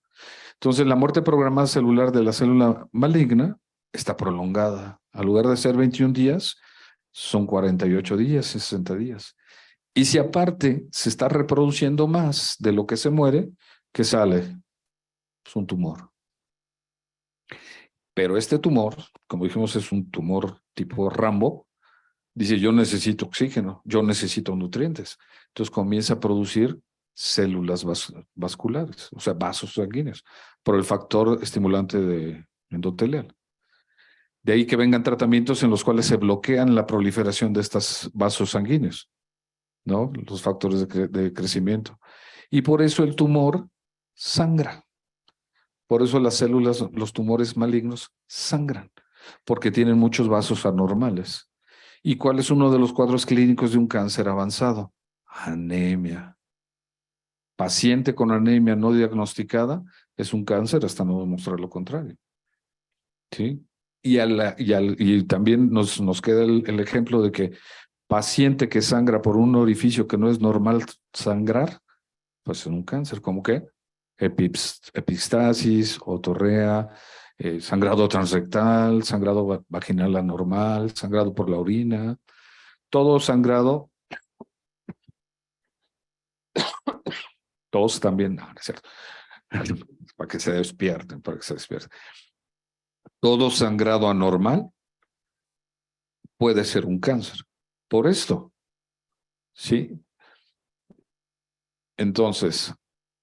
[SPEAKER 2] Entonces, la muerte programada celular de la célula maligna está prolongada. Al lugar de ser 21 días, son 48 días, 60 días. Y si aparte se está reproduciendo más de lo que se muere, ¿qué sale? Es un tumor. Pero este tumor, como dijimos, es un tumor tipo Rambo. Dice, yo necesito oxígeno, yo necesito nutrientes. Entonces comienza a producir células vasculares, o sea, vasos sanguíneos, por el factor estimulante de endotelial. De ahí que vengan tratamientos en los cuales se bloquean la proliferación de estos vasos sanguíneos, ¿no? Los factores de crecimiento. Y por eso el tumor sangra. Por eso las células, los tumores malignos sangran, porque tienen muchos vasos anormales. ¿Y cuál es uno de los cuadros clínicos de un cáncer avanzado? Anemia. Paciente con anemia no diagnosticada es un cáncer hasta no demostrar lo contrario. ¿Sí? Y también nos queda el ejemplo de que paciente que sangra por un orificio que no es normal sangrar, pues es un cáncer. ¿Cómo qué? Epistasis, otorrea, sangrado transrectal, sangrado vaginal anormal, sangrado por la orina, todo sangrado, todos también, no, no es cierto, para que se despierten, para que se despierten. Todo sangrado anormal puede ser un cáncer. Por esto, ¿sí? Entonces,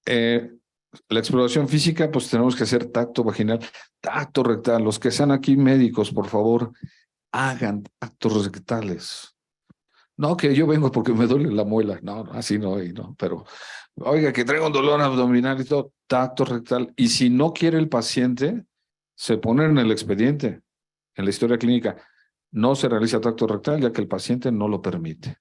[SPEAKER 2] la exploración física, pues tenemos que hacer tacto vaginal, tacto rectal. Los que sean aquí médicos, por favor, hagan tactos rectales. No, que yo vengo porque me duele la muela. No, así no, no. Pero, oiga, que traigo un dolor abdominal y todo, tacto rectal. Y si no quiere el paciente, se pone en el expediente, en la historia clínica. No se realiza tacto rectal ya que el paciente no lo permite.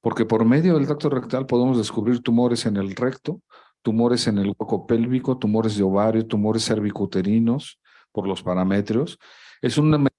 [SPEAKER 2] Porque por medio del tacto rectal podemos descubrir tumores en el recto, tumores en el hueco pélvico, tumores de ovario, tumores cervicuterinos, por los parametrios. Es una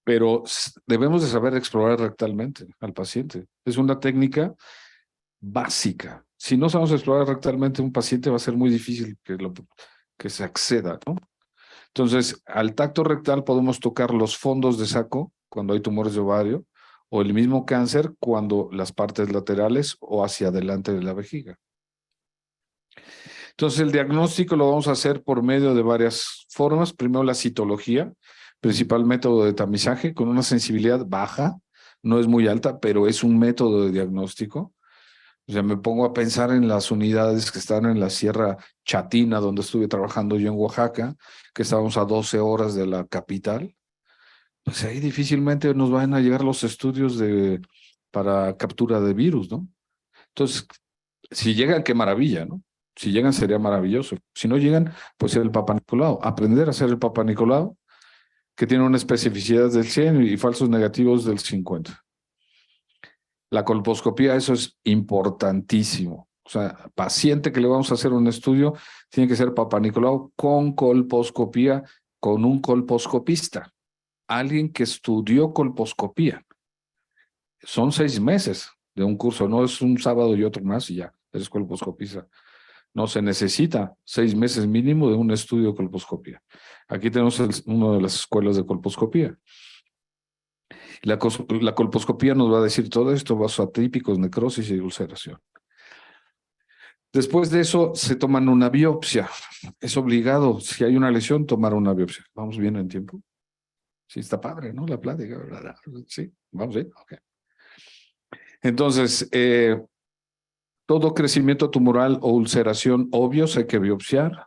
[SPEAKER 2] pero debemos de saber explorar rectalmente al paciente. Es una técnica básica. Si no sabemos explorar rectalmente un paciente, va a ser muy difícil que se acceda, ¿no? Entonces, al tacto rectal podemos tocar los fondos de saco cuando hay tumores de ovario, o el mismo cáncer cuando las partes laterales o hacia adelante de la vejiga. Entonces, el diagnóstico lo vamos a hacer por medio de varias formas. Primero, la citología, principal método de tamizaje, con una sensibilidad baja, no es muy alta, pero es un método de diagnóstico. O sea, me pongo a pensar en las unidades que están en la Sierra Chatina, donde estuve trabajando yo en Oaxaca, que estábamos a 12 horas de la capital. Pues ahí difícilmente nos van a llegar los estudios para captura de virus, ¿no? Entonces, si llegan, qué maravilla, ¿no? Si llegan, sería maravilloso. Si no llegan, pues el Papa Nicolau. Aprender a hacer el Papa Nicolau, que tiene una especificidad del 100 y falsos negativos del 50. La colposcopía, eso es importantísimo. O sea, paciente que le vamos a hacer un estudio, tiene que ser Papa Nicolau con colposcopía, con un colposcopista. Alguien que estudió colposcopía. Son 6 meses de un curso, no es un sábado y otro más y ya, eres colposcopista. No, se necesita 6 meses mínimo de un estudio de colposcopía. Aquí tenemos una de las escuelas de colposcopía. La colposcopía nos va a decir todo esto, vasos atípicos, necrosis y ulceración. Después de eso se toman una biopsia. Es obligado, si hay una lesión, tomar una biopsia. ¿Vamos bien en tiempo? Sí, está padre, ¿no? La plática, ¿verdad? Sí, vamos bien, ok. Entonces, todo crecimiento tumoral o ulceración obvios hay que biopsiar.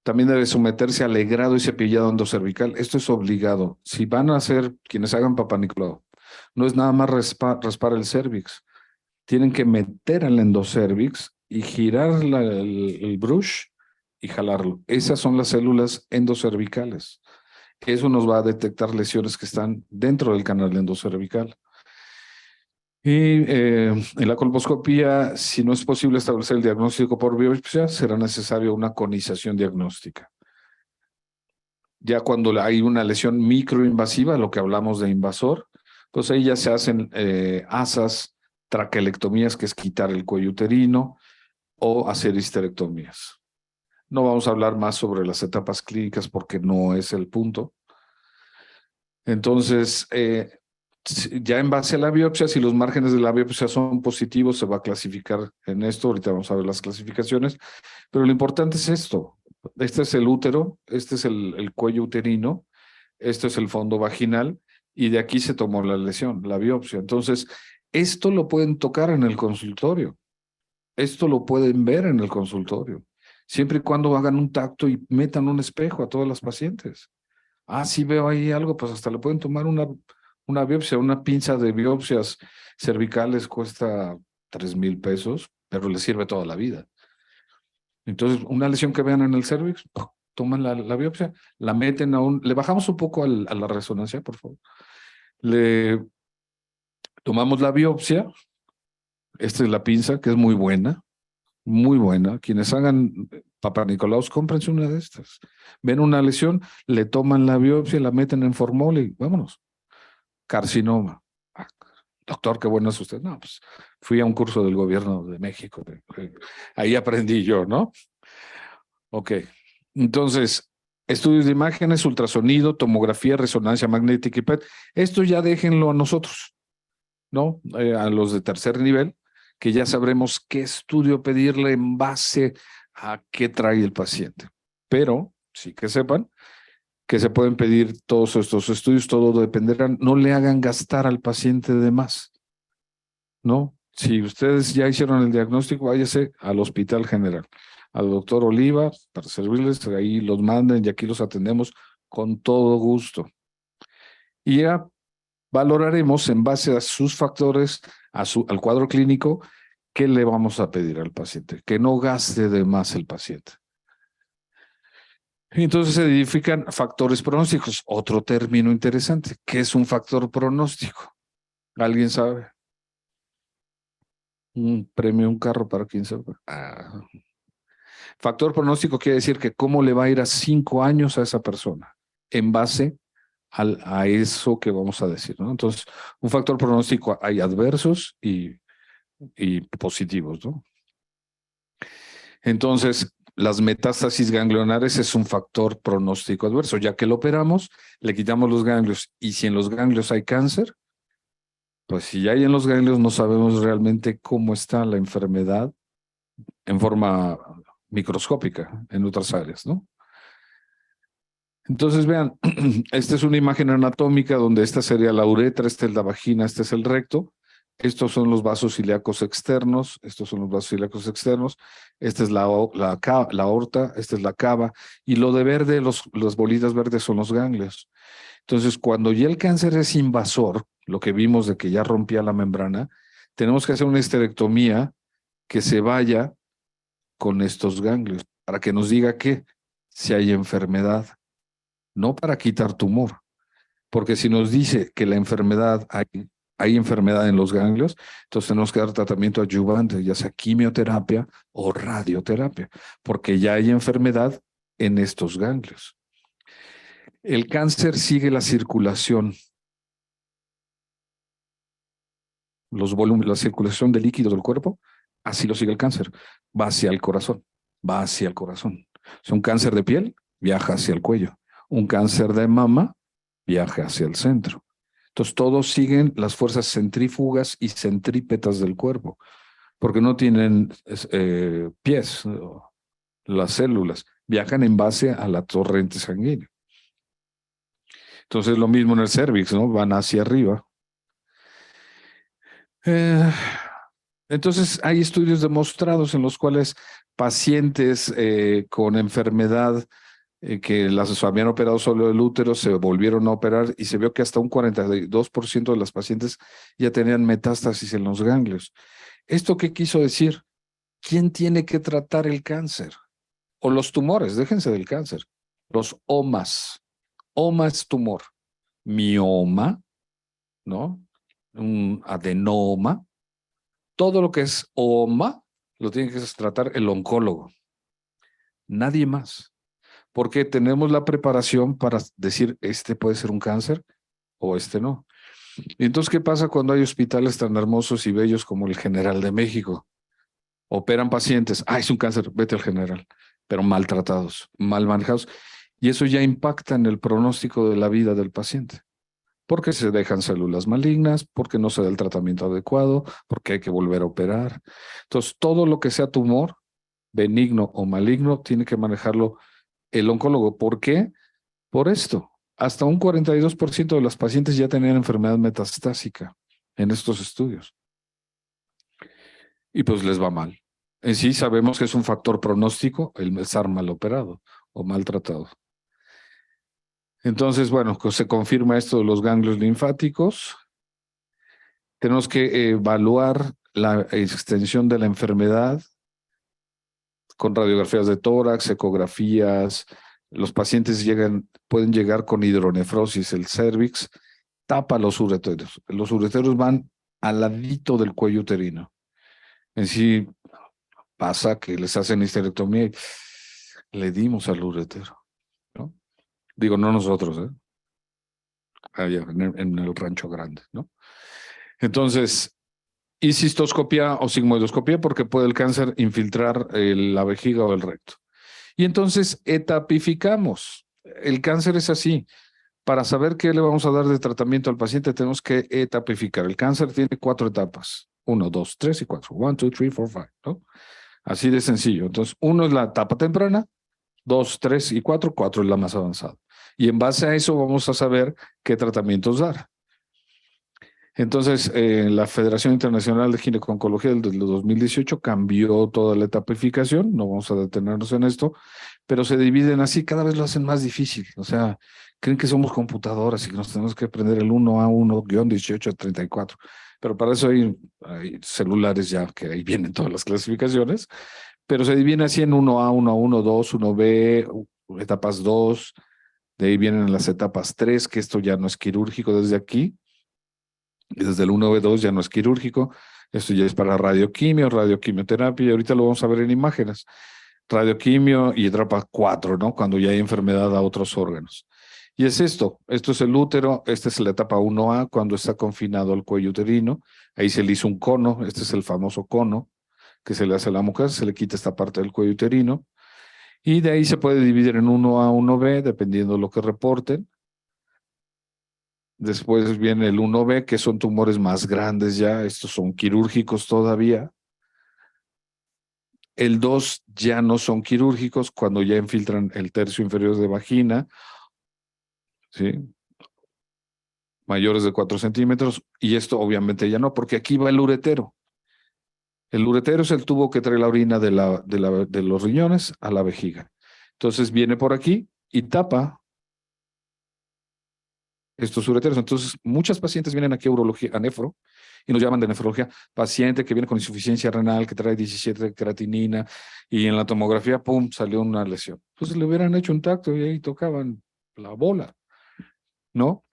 [SPEAKER 2] También debe someterse al legrado y cepillado endocervical. Esto es obligado. Si van a hacer quienes hagan Papa Nicolau, no es nada más raspar el cérvix. Tienen que meter el endocervix y girar el brush y jalarlo. Esas son las células endocervicales. Eso nos va a detectar lesiones que están dentro del canal endocervical. Y en la colposcopía, si no es posible establecer el diagnóstico por biopsia, será necesario una conización diagnóstica. Ya cuando hay una lesión microinvasiva, lo que hablamos de invasor, pues ahí ya se hacen asas, traquelectomías, que es quitar el cuello uterino, o hacer histerectomías. No vamos a hablar más sobre las etapas clínicas porque no es el punto. Entonces, ya en base a la biopsia, si los márgenes de la biopsia son positivos, se va a clasificar en esto. Ahorita vamos a ver las clasificaciones, pero lo importante es esto. Este es el útero, este es el cuello uterino, esto es el fondo vaginal, y de aquí se tomó la lesión, la biopsia. Entonces, esto lo pueden tocar en el consultorio. Esto lo pueden ver en el consultorio, siempre y cuando hagan un tacto y metan un espejo a todas las pacientes. Ah, sí veo ahí algo, pues hasta le pueden tomar una biopsia. Una pinza de biopsias cervicales cuesta 3,000 pesos, pero le sirve toda la vida. Entonces, una lesión que vean en el cervix, toman la biopsia, la meten le bajamos un poco a la resonancia, por favor. Le tomamos la biopsia. Esta es la pinza, que es muy buena, muy buena. Quienes hagan Papa Nicolaus, cómprense una de estas. Ven una lesión, le toman la biopsia, la meten en formol y vámonos. Carcinoma. Ah, doctor, qué bueno es usted. No, pues fui a un curso del gobierno de México. Ahí aprendí yo, ¿no? Ok. Entonces, estudios de imágenes, ultrasonido, tomografía, resonancia magnética y PET. Esto ya déjenlo a nosotros, ¿no? A los de tercer nivel, que ya sabremos qué estudio pedirle en base a qué trae el paciente. Pero sí que sepan que se pueden pedir todos estos estudios, todo dependerá, no le hagan gastar al paciente de más, ¿no? Si ustedes ya hicieron el diagnóstico, váyase al Hospital General, al doctor Oliva, para servirles, ahí los manden y aquí los atendemos con todo gusto. Y ya valoraremos en base a sus factores, al cuadro clínico, qué le vamos a pedir al paciente, que no gaste de más el paciente. Entonces se identifican factores pronósticos, otro término interesante. ¿Qué es un factor pronóstico? ¿Alguien sabe? Un premio, un carro para quien sabe. Factor pronóstico quiere decir que cómo le va a ir a 5 años a esa persona en base a eso que vamos a decir, ¿no? Entonces, un factor pronóstico hay adversos y positivos, ¿no? Entonces, las metástasis ganglionares es un factor pronóstico adverso, ya que lo operamos, le quitamos los ganglios y si en los ganglios hay cáncer, pues si hay en los ganglios no sabemos realmente cómo está la enfermedad en forma microscópica en otras áreas, ¿no? Entonces vean, esta es una imagen anatómica donde esta sería la uretra, esta es la vagina, este es el recto. Estos son los vasos ilíacos externos, estos son los vasos ilíacos externos, esta es la aorta, esta es la cava, y lo de verde, las bolitas verdes son los ganglios. Entonces, cuando ya el cáncer es invasor, lo que vimos de que ya rompía la membrana, tenemos que hacer una histerectomía que se vaya con estos ganglios, para que nos diga que si hay enfermedad, no para quitar tumor, porque si nos dice que la enfermedad hay enfermedad en los ganglios, entonces tenemos que dar tratamiento adyuvante, ya sea quimioterapia o radioterapia, porque ya hay enfermedad en estos ganglios. El cáncer sigue la circulación, la circulación de líquidos del cuerpo, así lo sigue el cáncer, va hacia el corazón, va hacia el corazón. Si un cáncer de piel, viaja hacia el cuello. Un cáncer de mama, viaja hacia el centro. Entonces todos siguen las fuerzas centrífugas y centrípetas del cuerpo, porque no tienen pies, las células, viajan en base a la torrente sanguínea. Entonces lo mismo en el cérvix, ¿no? Van hacia arriba. Entonces hay estudios demostrados en los cuales pacientes con enfermedad que las habían operado solo el útero, se volvieron a operar y se vio que hasta un 42% de las pacientes ya tenían metástasis en los ganglios. ¿Esto qué quiso decir? ¿Quién tiene que tratar el cáncer? O los tumores, déjense del cáncer. Los omas. Oma es tumor. Mioma, ¿no? Un adenoma. Todo lo que es oma lo tiene que tratar el oncólogo. Nadie más. Porque tenemos la preparación para decir, este puede ser un cáncer o este no. Y entonces, ¿qué pasa cuando hay hospitales tan hermosos y bellos como el General de México? Operan pacientes, es un cáncer, vete al General, pero maltratados, mal manejados. Y eso ya impacta en el pronóstico de la vida del paciente. Porque se dejan células malignas, porque no se da el tratamiento adecuado, porque hay que volver a operar. Entonces, todo lo que sea tumor, benigno o maligno, tiene que manejarlo el oncólogo. ¿Por qué? Por esto. Hasta un 42% de los pacientes ya tenían enfermedad metastásica en estos estudios. Y pues les va mal. En sí sabemos que es un factor pronóstico el estar mal operado o maltratado. Entonces, bueno, se confirma esto de los ganglios linfáticos. Tenemos que evaluar la extensión de la enfermedad con radiografías de tórax, ecografías. Los pacientes pueden llegar con hidronefrosis, el cérvix tapa los ureteros. Los ureteros van al ladito del cuello uterino. En sí pasa que les hacen histerectomía y le dimos al uretero, ¿no? Digo, no nosotros, allá en el rancho grande, ¿no? Entonces, y cistoscopia o sigmoidoscopia porque puede el cáncer infiltrar la vejiga o el recto. Y entonces etapificamos. El cáncer es así. Para saber qué le vamos a dar de tratamiento al paciente, tenemos que etapificar. El cáncer tiene 4 etapas. 1, 2, 3 y 4. 1, 2, 3, 4, 5, ¿no? Así de sencillo. Entonces, 1 es la etapa temprana, 2, 3 y 4. 4 es la más avanzada. Y en base a eso vamos a saber qué tratamientos dar. Entonces, la Federación Internacional de Gineco-Oncología del 2018 cambió toda la etapificación, no vamos a detenernos en esto, pero se dividen así, cada vez lo hacen más difícil. O sea, creen que somos computadoras y que nos tenemos que aprender el 1A1-18-34. Pero para eso hay celulares ya, que ahí vienen todas las clasificaciones, pero se divide así en 1A, 1A1, 2, 1B, etapas 2, de ahí vienen las etapas 3, que esto ya no es quirúrgico desde aquí. Y desde el 1B2 ya no es quirúrgico, esto ya es para radioquimioterapia, y ahorita lo vamos a ver en imágenes. Radioquimio y etapa 4, ¿no? Cuando ya hay enfermedad a otros órganos. Y es esto es el útero, esta es la etapa 1A cuando está confinado al cuello uterino, ahí se le hizo un cono, este es el famoso cono que se le hace a la mujer, se le quita esta parte del cuello uterino, y de ahí se puede dividir en 1A, 1B, dependiendo de lo que reporten. Después viene el 1B, que son tumores más grandes ya, estos son quirúrgicos todavía. El 2 ya no son quirúrgicos cuando ya infiltran el tercio inferior de vagina, ¿sí? Mayores de 4 centímetros, y esto obviamente ya no, porque aquí va el uretero. El uretero es el tubo que trae la orina de los riñones a la vejiga. Entonces viene por aquí y tapa estos ureteros. Entonces, muchas pacientes vienen aquí a urología, a nefro, y nos llaman de nefrología, paciente que viene con insuficiencia renal, que trae 17 de creatinina, y en la tomografía, pum, salió una lesión. Entonces le hubieran hecho un tacto y ahí tocaban la bola, ¿no?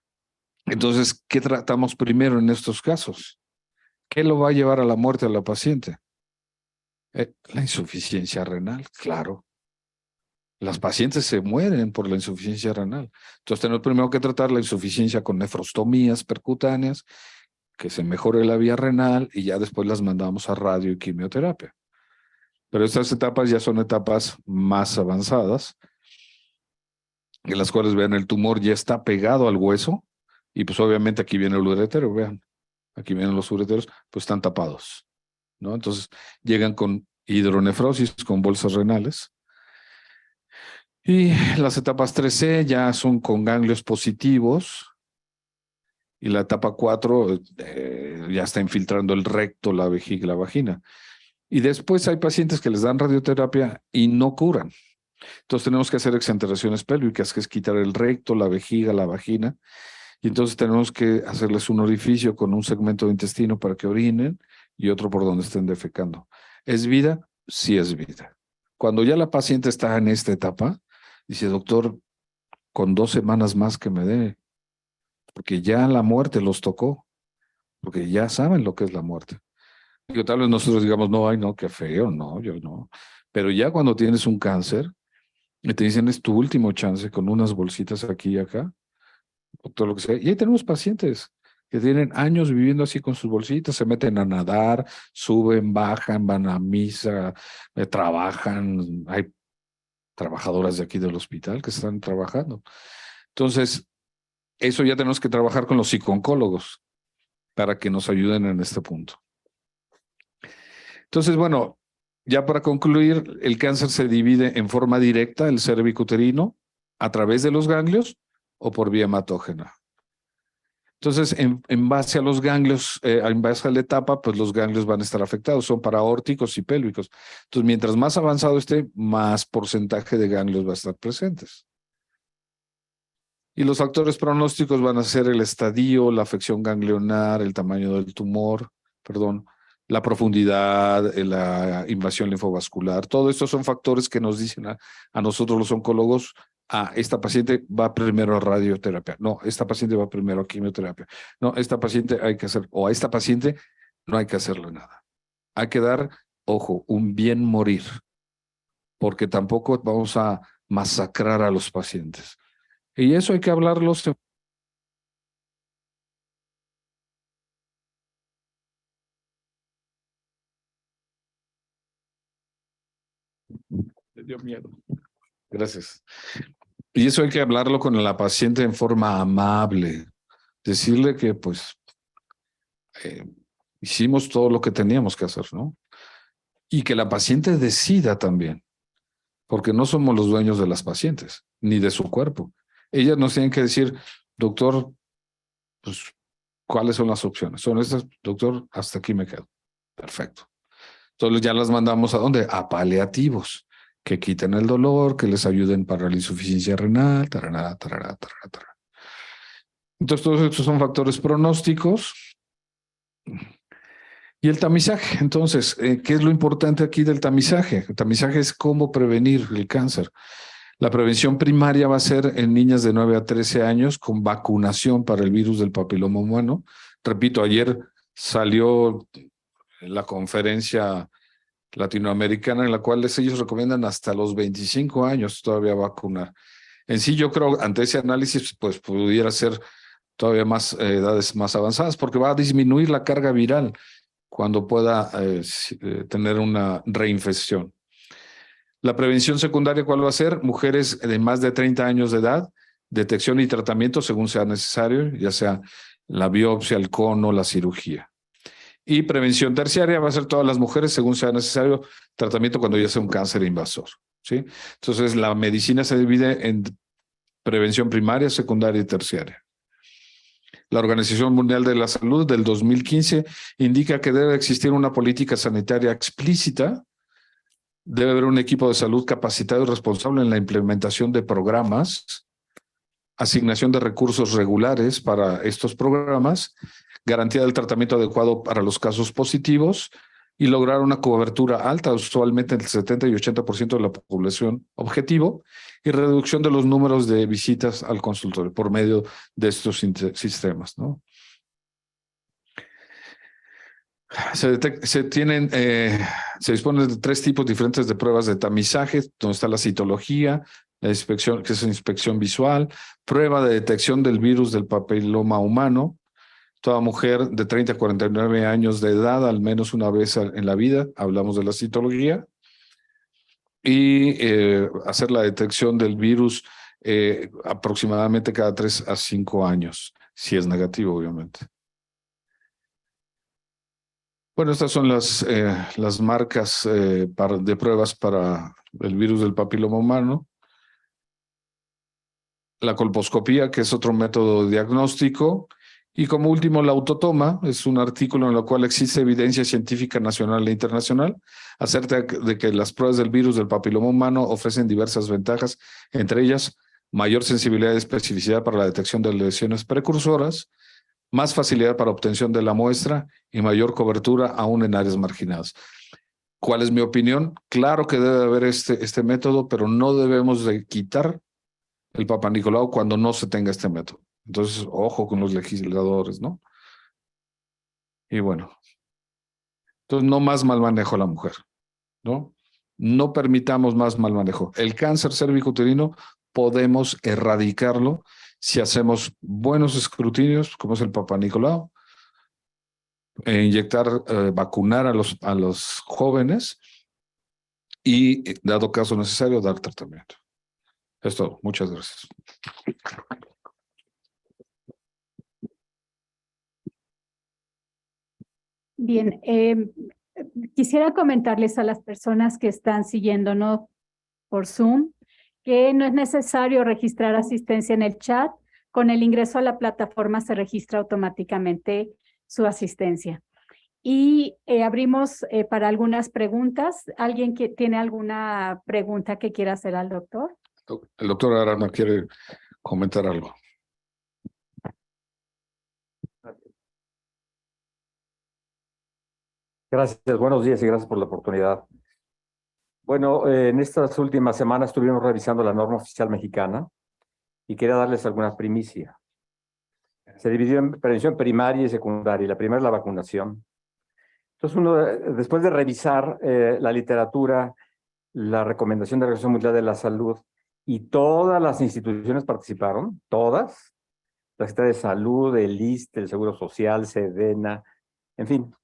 [SPEAKER 2] Entonces, ¿qué tratamos primero en estos casos? ¿Qué lo va a llevar a la muerte a la paciente? La insuficiencia renal, claro. Las pacientes se mueren por la insuficiencia renal. Entonces tenemos primero que tratar la insuficiencia con nefrostomías percutáneas, que se mejore la vía renal y ya después las mandamos a radio y quimioterapia. Pero estas etapas ya son etapas más avanzadas, en las cuales, vean, el tumor ya está pegado al hueso y pues obviamente aquí viene el uretero, vean, aquí vienen los ureteros, pues están tapados, ¿no? Entonces llegan con hidronefrosis, con bolsas renales. Y las etapas 3C ya son con ganglios positivos, y la etapa 4 ya está infiltrando el recto, la vejiga y la vagina. Y después hay pacientes que les dan radioterapia y no curan. Entonces tenemos que hacer exenteraciones pélvicas, que es quitar el recto, la vejiga, la vagina, y entonces tenemos que hacerles un orificio con un segmento de intestino para que orinen y otro por donde estén defecando. ¿Es vida? Sí es vida. Cuando ya la paciente está en esta etapa, dice, doctor, con 2 semanas más que me dé, porque ya la muerte los tocó, porque ya saben lo que es la muerte. Y tal vez nosotros digamos, no, ay, no, qué feo, no, yo no. Pero ya cuando tienes un cáncer y te dicen, es tu último chance con unas bolsitas aquí y acá, o todo lo que sea. Y ahí tenemos pacientes que tienen años viviendo así con sus bolsitas, se meten a nadar, suben, bajan, van a misa, trabajan. Hay trabajadoras de aquí del hospital que están trabajando. Entonces, eso ya tenemos que trabajar con los psicooncólogos para que nos ayuden en este punto. Entonces, bueno, ya para concluir, el cáncer se divide en forma directa, el cervicuterino, a través de los ganglios o por vía hematógena. Entonces, en base a los ganglios, en base a la etapa, pues los ganglios van a estar afectados, son paraórticos y pélvicos. Entonces, mientras más avanzado esté, más porcentaje de ganglios va a estar presentes. Y los factores pronósticos van a ser el estadio, la afección ganglionar, el tamaño del tumor, la profundidad, la invasión linfovascular. Todo esto son factores que nos dicen a nosotros los oncólogos, esta paciente va primero a radioterapia. No, esta paciente va primero a quimioterapia. No, esta paciente hay que hacer, o a esta paciente no hay que hacerle nada. Hay que dar, ojo, un bien morir, porque tampoco vamos a masacrar a los pacientes. Y eso hay que hablarlo. Me dio miedo. Gracias. Y eso hay que hablarlo con la paciente en forma amable. Decirle que, pues, hicimos todo lo que teníamos que hacer, ¿no? Y que la paciente decida también, porque no somos los dueños de las pacientes, ni de su cuerpo. Ellas nos tienen que decir, doctor, pues, ¿cuáles son las opciones? Son estas, doctor, hasta aquí me quedo. Perfecto. Entonces ya las mandamos ¿a dónde? A paliativos, que quiten el dolor, que les ayuden para la insuficiencia renal, tarará, tarará, tarará, tarará. Entonces todos estos son factores pronósticos. Y el tamizaje, entonces, ¿qué es lo importante aquí del tamizaje? El tamizaje es cómo prevenir el cáncer. La prevención primaria va a ser en niñas de 9 a 13 años con vacunación para el virus del papiloma humano. Repito, ayer salió la conferencia latinoamericana en la cual ellos recomiendan hasta los 25 años todavía vacunar. En sí, yo creo, ante ese análisis, pues pudiera ser todavía más edades más avanzadas, porque va a disminuir la carga viral cuando pueda tener una reinfección. La prevención secundaria, ¿cuál va a ser? Mujeres de más de 30 años de edad, detección y tratamiento según sea necesario, ya sea la biopsia, el cono, la cirugía. Y prevención terciaria va a ser todas las mujeres según sea necesario, tratamiento cuando ya sea un cáncer invasor, ¿sí? Entonces, la medicina se divide en prevención primaria, secundaria y terciaria. La Organización Mundial de la Salud del 2015 indica que debe existir una política sanitaria explícita. Debe haber un equipo de salud capacitado y responsable en la implementación de programas, asignación de recursos regulares para estos programas, garantía del tratamiento adecuado para los casos positivos y lograr una cobertura alta, usualmente entre el 70 y 80% de la población objetivo, y reducción de los números de visitas al consultorio por medio de estos sistemas, ¿no? Se disponen de 3 tipos diferentes de pruebas de tamizaje, donde está la citología, la inspección, que es inspección visual, prueba de detección del virus del papiloma humano. Toda mujer de 30 a 49 años de edad, al menos una vez en la vida, hablamos de la citología, y hacer la detección del virus aproximadamente cada 3 a 5 años, si es negativo, obviamente. Bueno, estas son las marcas de pruebas para el virus del papiloma humano. La colposcopía, que es otro método diagnóstico. Y como último, la autotoma, es un artículo en el cual existe evidencia científica nacional e internacional acerca de que las pruebas del virus del papiloma humano ofrecen diversas ventajas, entre ellas mayor sensibilidad y especificidad para la detección de lesiones precursoras, más facilidad para obtención de la muestra y mayor cobertura aún en áreas marginadas. ¿Cuál es mi opinión? Claro que debe haber este método, pero no debemos de quitar el Papa Nicolau cuando no se tenga este método. Entonces, ojo con los legisladores, ¿no? Y bueno, entonces no más mal manejo a la mujer, ¿no? No permitamos más mal manejo. El cáncer cervicuterino podemos erradicarlo si hacemos buenos escrutinios, como es el Papa Nicolau, inyectar, vacunar a los jóvenes y, dado caso necesario, dar tratamiento. Es todo. Muchas gracias.
[SPEAKER 1] Bien, quisiera comentarles a las personas que están siguiéndonos por Zoom que no es necesario registrar asistencia en el chat. Con el ingreso a la plataforma se registra automáticamente su asistencia. Y abrimos para algunas preguntas. ¿Alguien que tiene alguna pregunta que quiera hacer al doctor?
[SPEAKER 2] El doctor Arana quiere comentar algo.
[SPEAKER 3] Gracias, buenos días y gracias por la oportunidad. Bueno, en estas últimas semanas estuvimos revisando la norma oficial mexicana y quería darles alguna primicia. Se dividió en prevención primaria y secundaria, y la primera es la vacunación. Entonces, uno, después de revisar la literatura, la recomendación de la Organización Mundial de la Salud, y todas las instituciones participaron, todas, la Secretaría de Salud, el ISSSTE, el Seguro Social, SEDENA, en fin,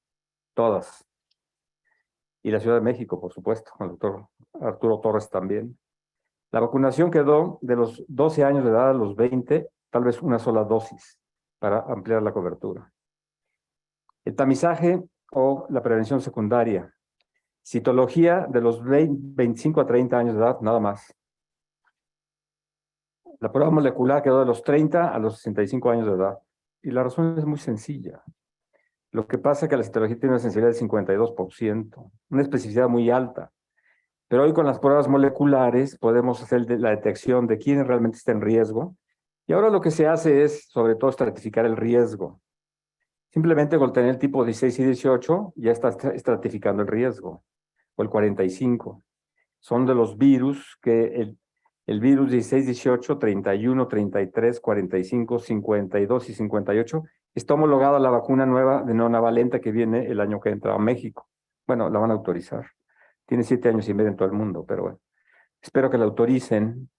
[SPEAKER 3] todas. Y la Ciudad de México, por supuesto, con el doctor Arturo Torres también. La vacunación quedó de los 12 años de edad a los 20, tal vez una sola dosis para ampliar la cobertura. El tamizaje o la prevención secundaria. Citología de los 25 a 30 años de edad, nada más. La prueba molecular quedó de los 30 a los 65 años de edad. Y la razón es muy sencilla. Lo que pasa es que la citología tiene una sensibilidad del 52%, una especificidad muy alta. Pero hoy con las pruebas moleculares podemos hacer la detección de quién realmente está en riesgo. Y ahora lo que se hace es, sobre todo, estratificar el riesgo. Simplemente con tener el tipo 16 y 18 ya está estratificando el riesgo, o el 45. Son de los virus que el virus 16, 18, 31, 33, 45, 52 y 58 está homologado a la vacuna nueva de nonavalente que viene el año que entra a México. Bueno, la van a autorizar. Tiene 7 años y medio en todo el mundo, pero bueno. Espero que la autoricen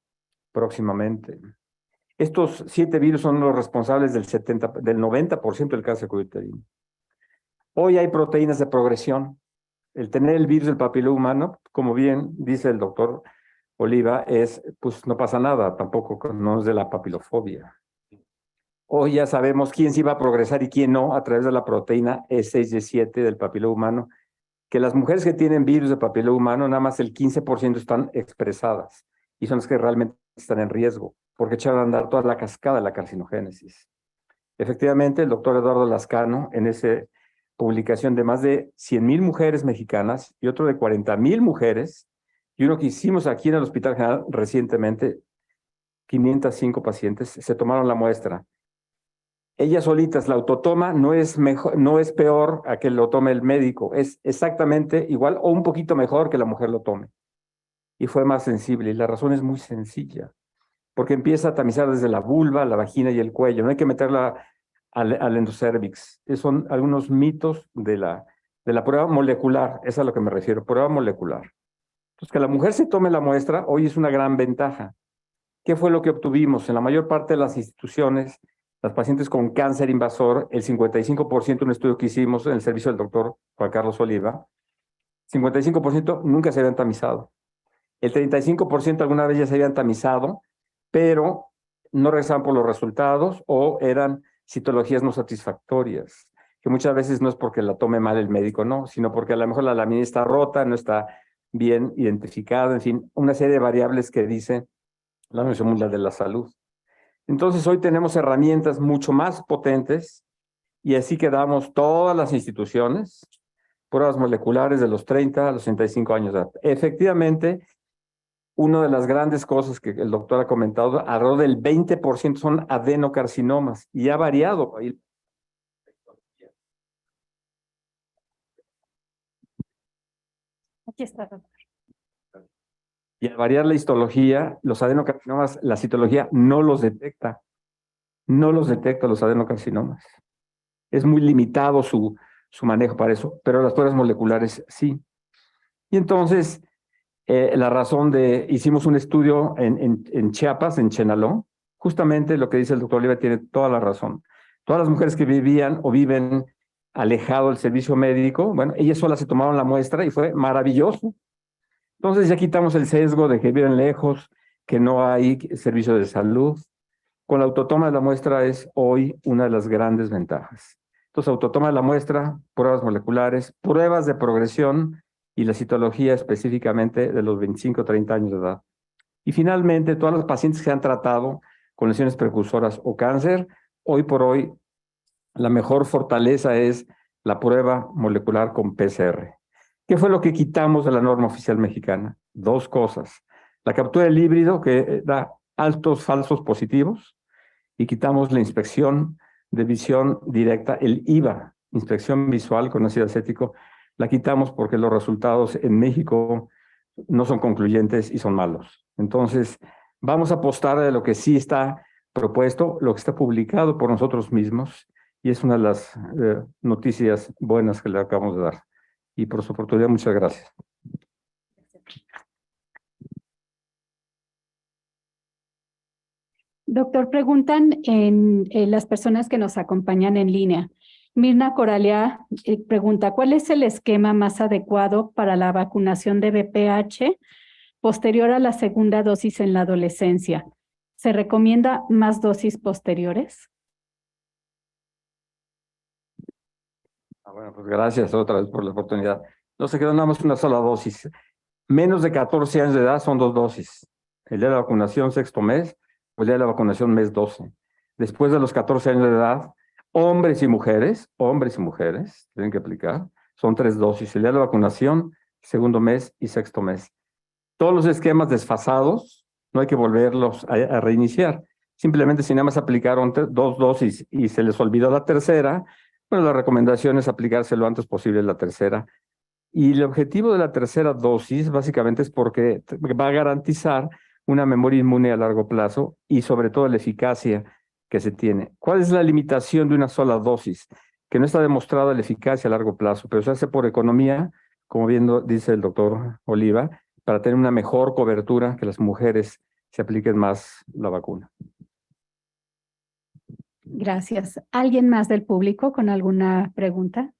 [SPEAKER 3] próximamente. Estos 7 virus son los responsables del 90% del cáncer uterino. Hoy hay proteínas de progresión. El tener el virus del papiloma humano, como bien dice el doctor Oliva, pues no pasa nada, tampoco no es de la papilofobia. Hoy ya sabemos quién sí va a progresar y quién no a través de la proteína E6Y7 del papiloma humano, que las mujeres que tienen virus de papiloma humano, nada más el 15% están expresadas y son las que realmente están en riesgo, porque echaron a andar toda la cascada de la carcinogénesis. Efectivamente, el doctor Eduardo Lascano, en esa publicación de más de 100,000 mujeres mexicanas y otro de 40,000 mujeres, y uno que hicimos aquí en el Hospital General recientemente, 505 pacientes, se tomaron la muestra. Ellas solitas, la autotoma no es peor a que lo tome el médico, es exactamente igual o un poquito mejor que la mujer lo tome. Y fue más sensible, y la razón es muy sencilla, porque empieza a tamizar desde la vulva, la vagina y el cuello, no hay que meterla al endocervix. Son algunos mitos de la prueba molecular, es a lo que me refiero, prueba molecular. Entonces, que la mujer se tome la muestra hoy es una gran ventaja. ¿Qué fue lo que obtuvimos? En la mayor parte de las instituciones, las pacientes con cáncer invasor, el 55%, un estudio que hicimos en el servicio del doctor Juan Carlos Oliva, 55% nunca se habían tamizado. El 35% alguna vez ya se habían tamizado, pero no regresaban por los resultados o eran citologías no satisfactorias, que muchas veces no es porque la tome mal el médico, no, sino porque a lo mejor la lámina está rota, no está bien identificada, en fin, una serie de variables que dice la Organización Mundial de la Salud. Entonces hoy tenemos herramientas mucho más potentes y así quedamos todas las instituciones, pruebas moleculares de los 30 a los 65 años de edad. Efectivamente, una de las grandes cosas que el doctor ha comentado, alrededor del 20% son adenocarcinomas y ha variado.
[SPEAKER 1] Aquí está, doctor.
[SPEAKER 3] Y al variar la histología, los adenocarcinomas, la citología no los detecta. No los detecta los adenocarcinomas. Es muy limitado su manejo para eso, pero las pruebas moleculares sí. Y entonces, la razón hicimos un estudio en Chiapas, en Chenaló, justamente lo que dice el doctor Oliva tiene toda la razón. Todas las mujeres que vivían o viven alejado del servicio médico, bueno, ellas solas se tomaron la muestra y fue maravilloso. Entonces ya quitamos el sesgo de que viven lejos, que no hay servicio de salud. Con la autotoma de la muestra es hoy una de las grandes ventajas. Entonces, autotoma de la muestra, pruebas moleculares, pruebas de progresión y la citología específicamente de los 25 o 30 años de edad. Y finalmente, todas las pacientes que han tratado con lesiones precursoras o cáncer, hoy por hoy, la mejor fortaleza es la prueba molecular con PCR. ¿Qué fue lo que quitamos de la norma oficial mexicana? 2 cosas. La captura del híbrido, que da altos falsos positivos, y quitamos la inspección de visión directa, el IVA, inspección visual con ácido acético, la quitamos porque los resultados en México no son concluyentes y son malos. Entonces, vamos a apostar de lo que sí está propuesto, lo que está publicado por nosotros mismos, y es una de las noticias buenas que le acabamos de dar. Y por su oportunidad, muchas gracias.
[SPEAKER 1] Doctor, preguntan en las personas que nos acompañan en línea. Mirna Coralia pregunta, ¿cuál es el esquema más adecuado para la vacunación de VPH posterior a la segunda dosis en la adolescencia? ¿Se recomienda más dosis posteriores?
[SPEAKER 3] Bueno, pues gracias otra vez por la oportunidad. No se quedó nada más una sola dosis. Menos de 14 años de edad son 2 dosis. El día de la vacunación, 6º mes, o el día de la vacunación, mes 12. Después de los 14 años de edad, hombres y mujeres, tienen que aplicar, son 3 dosis. El día de la vacunación, 2º mes y 6º mes. Todos los esquemas desfasados, no hay que volverlos a reiniciar. Simplemente si nada más aplicaron 2 dosis y se les olvidó la tercera, bueno, la recomendación es aplicarse lo antes posible la tercera. Y el objetivo de la tercera dosis básicamente es porque va a garantizar una memoria inmune a largo plazo y sobre todo la eficacia que se tiene. ¿Cuál es la limitación de una sola dosis? Que no está demostrada la eficacia a largo plazo, pero se hace por economía, como bien dice el doctor Oliva, para tener una mejor cobertura, que las mujeres se apliquen más la vacuna.
[SPEAKER 1] Gracias. ¿Alguien más del público con alguna pregunta?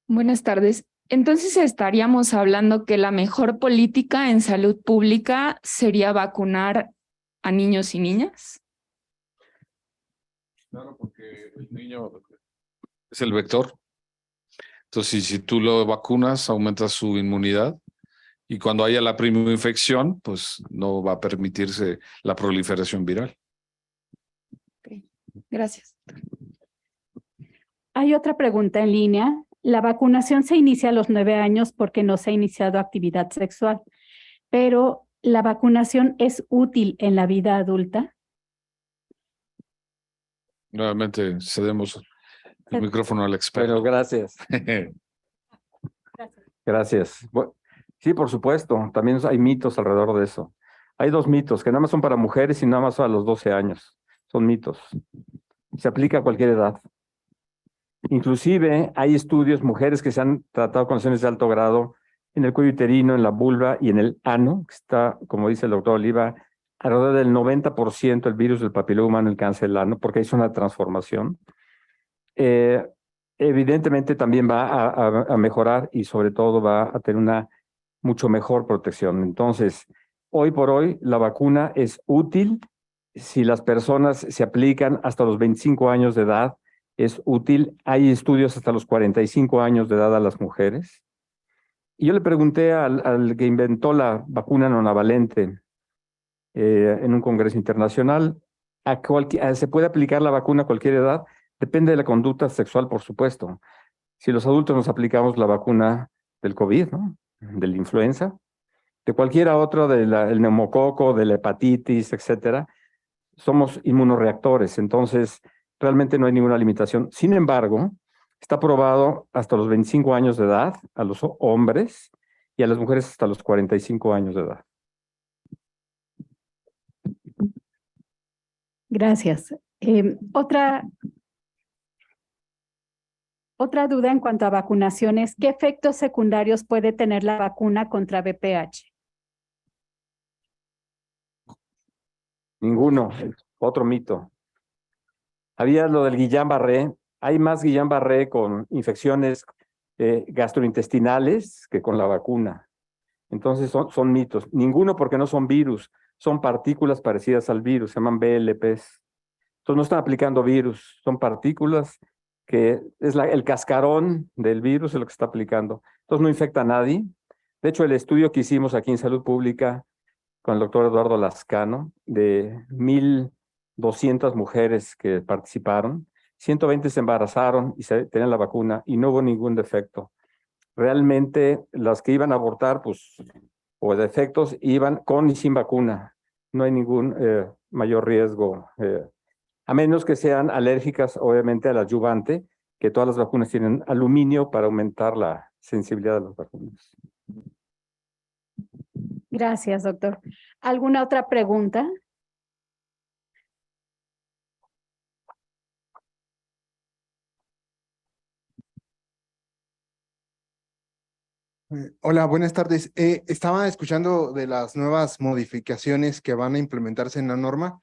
[SPEAKER 4] Buenas tardes. Entonces estaríamos hablando que la mejor política en salud pública sería vacunar a niños y niñas.
[SPEAKER 2] Claro, porque el niño es el vector. Entonces, si tú lo vacunas, aumentas su inmunidad. Y cuando haya la primera infección, pues no va a permitirse la proliferación viral.
[SPEAKER 4] Gracias.
[SPEAKER 1] Hay otra pregunta en línea. La vacunación se inicia a los 9 años porque no se ha iniciado actividad sexual, pero ¿la vacunación es útil en la vida adulta?
[SPEAKER 2] Nuevamente cedemos el micrófono al experto.
[SPEAKER 3] Bueno, gracias. Gracias. Sí, por supuesto. También hay mitos alrededor de eso. Hay 2 mitos, que nada más son para mujeres y nada más a los 12 años. Son mitos. Se aplica a cualquier edad. Inclusive hay estudios, mujeres que se han tratado con lesiones de alto grado en el cuello uterino, en la vulva y en el ano, que está, como dice el doctor Oliva, alrededor del 90% el virus del papiloma humano, el cáncer del ano, porque es una transformación. Evidentemente también va a mejorar y sobre todo va a tener una mucho mejor protección. Entonces, hoy por hoy la vacuna es útil si las personas se aplican hasta los 25 años de edad. Es útil. Hay estudios hasta los 45 años de edad a las mujeres. Y yo le pregunté al que inventó la vacuna nonavalente en un congreso internacional, ¿se puede aplicar la vacuna a cualquier edad? Depende de la conducta sexual, por supuesto. Si los adultos nos aplicamos la vacuna del COVID, ¿no? De la influenza, de cualquiera otra, del neumococo, de la hepatitis, etcétera, somos inmunoreactores. Entonces, realmente no hay ninguna limitación. Sin embargo, está probado hasta los 25 años de edad a los hombres y a las mujeres hasta los 45 años de edad.
[SPEAKER 1] Gracias. Otra duda en cuanto a vacunaciones, ¿qué efectos secundarios puede tener la vacuna contra VPH?
[SPEAKER 3] Ninguno. Otro mito. Había lo del Guillain-Barré. Hay más Guillain-Barré con infecciones gastrointestinales que con la vacuna. Entonces son mitos. Ninguno porque no son virus, son partículas parecidas al virus, se llaman VLPs. Entonces no están aplicando virus, son partículas que es el cascarón del virus es lo que está aplicando. Entonces no infecta a nadie. De hecho, el estudio que hicimos aquí en Salud Pública con el doctor Eduardo Lascano, de 1,200 mujeres que participaron, 120 se embarazaron y tenían la vacuna y no hubo ningún defecto. Realmente las que iban a abortar, pues, o defectos, iban con y sin vacuna. No hay ningún mayor riesgo, a menos que sean alérgicas, obviamente, al adyuvante, que todas las vacunas tienen aluminio para aumentar la sensibilidad de las vacunas.
[SPEAKER 1] Gracias, doctor. ¿Alguna otra pregunta?
[SPEAKER 5] Hola, buenas tardes. Estaba escuchando de las nuevas modificaciones que van a implementarse en la norma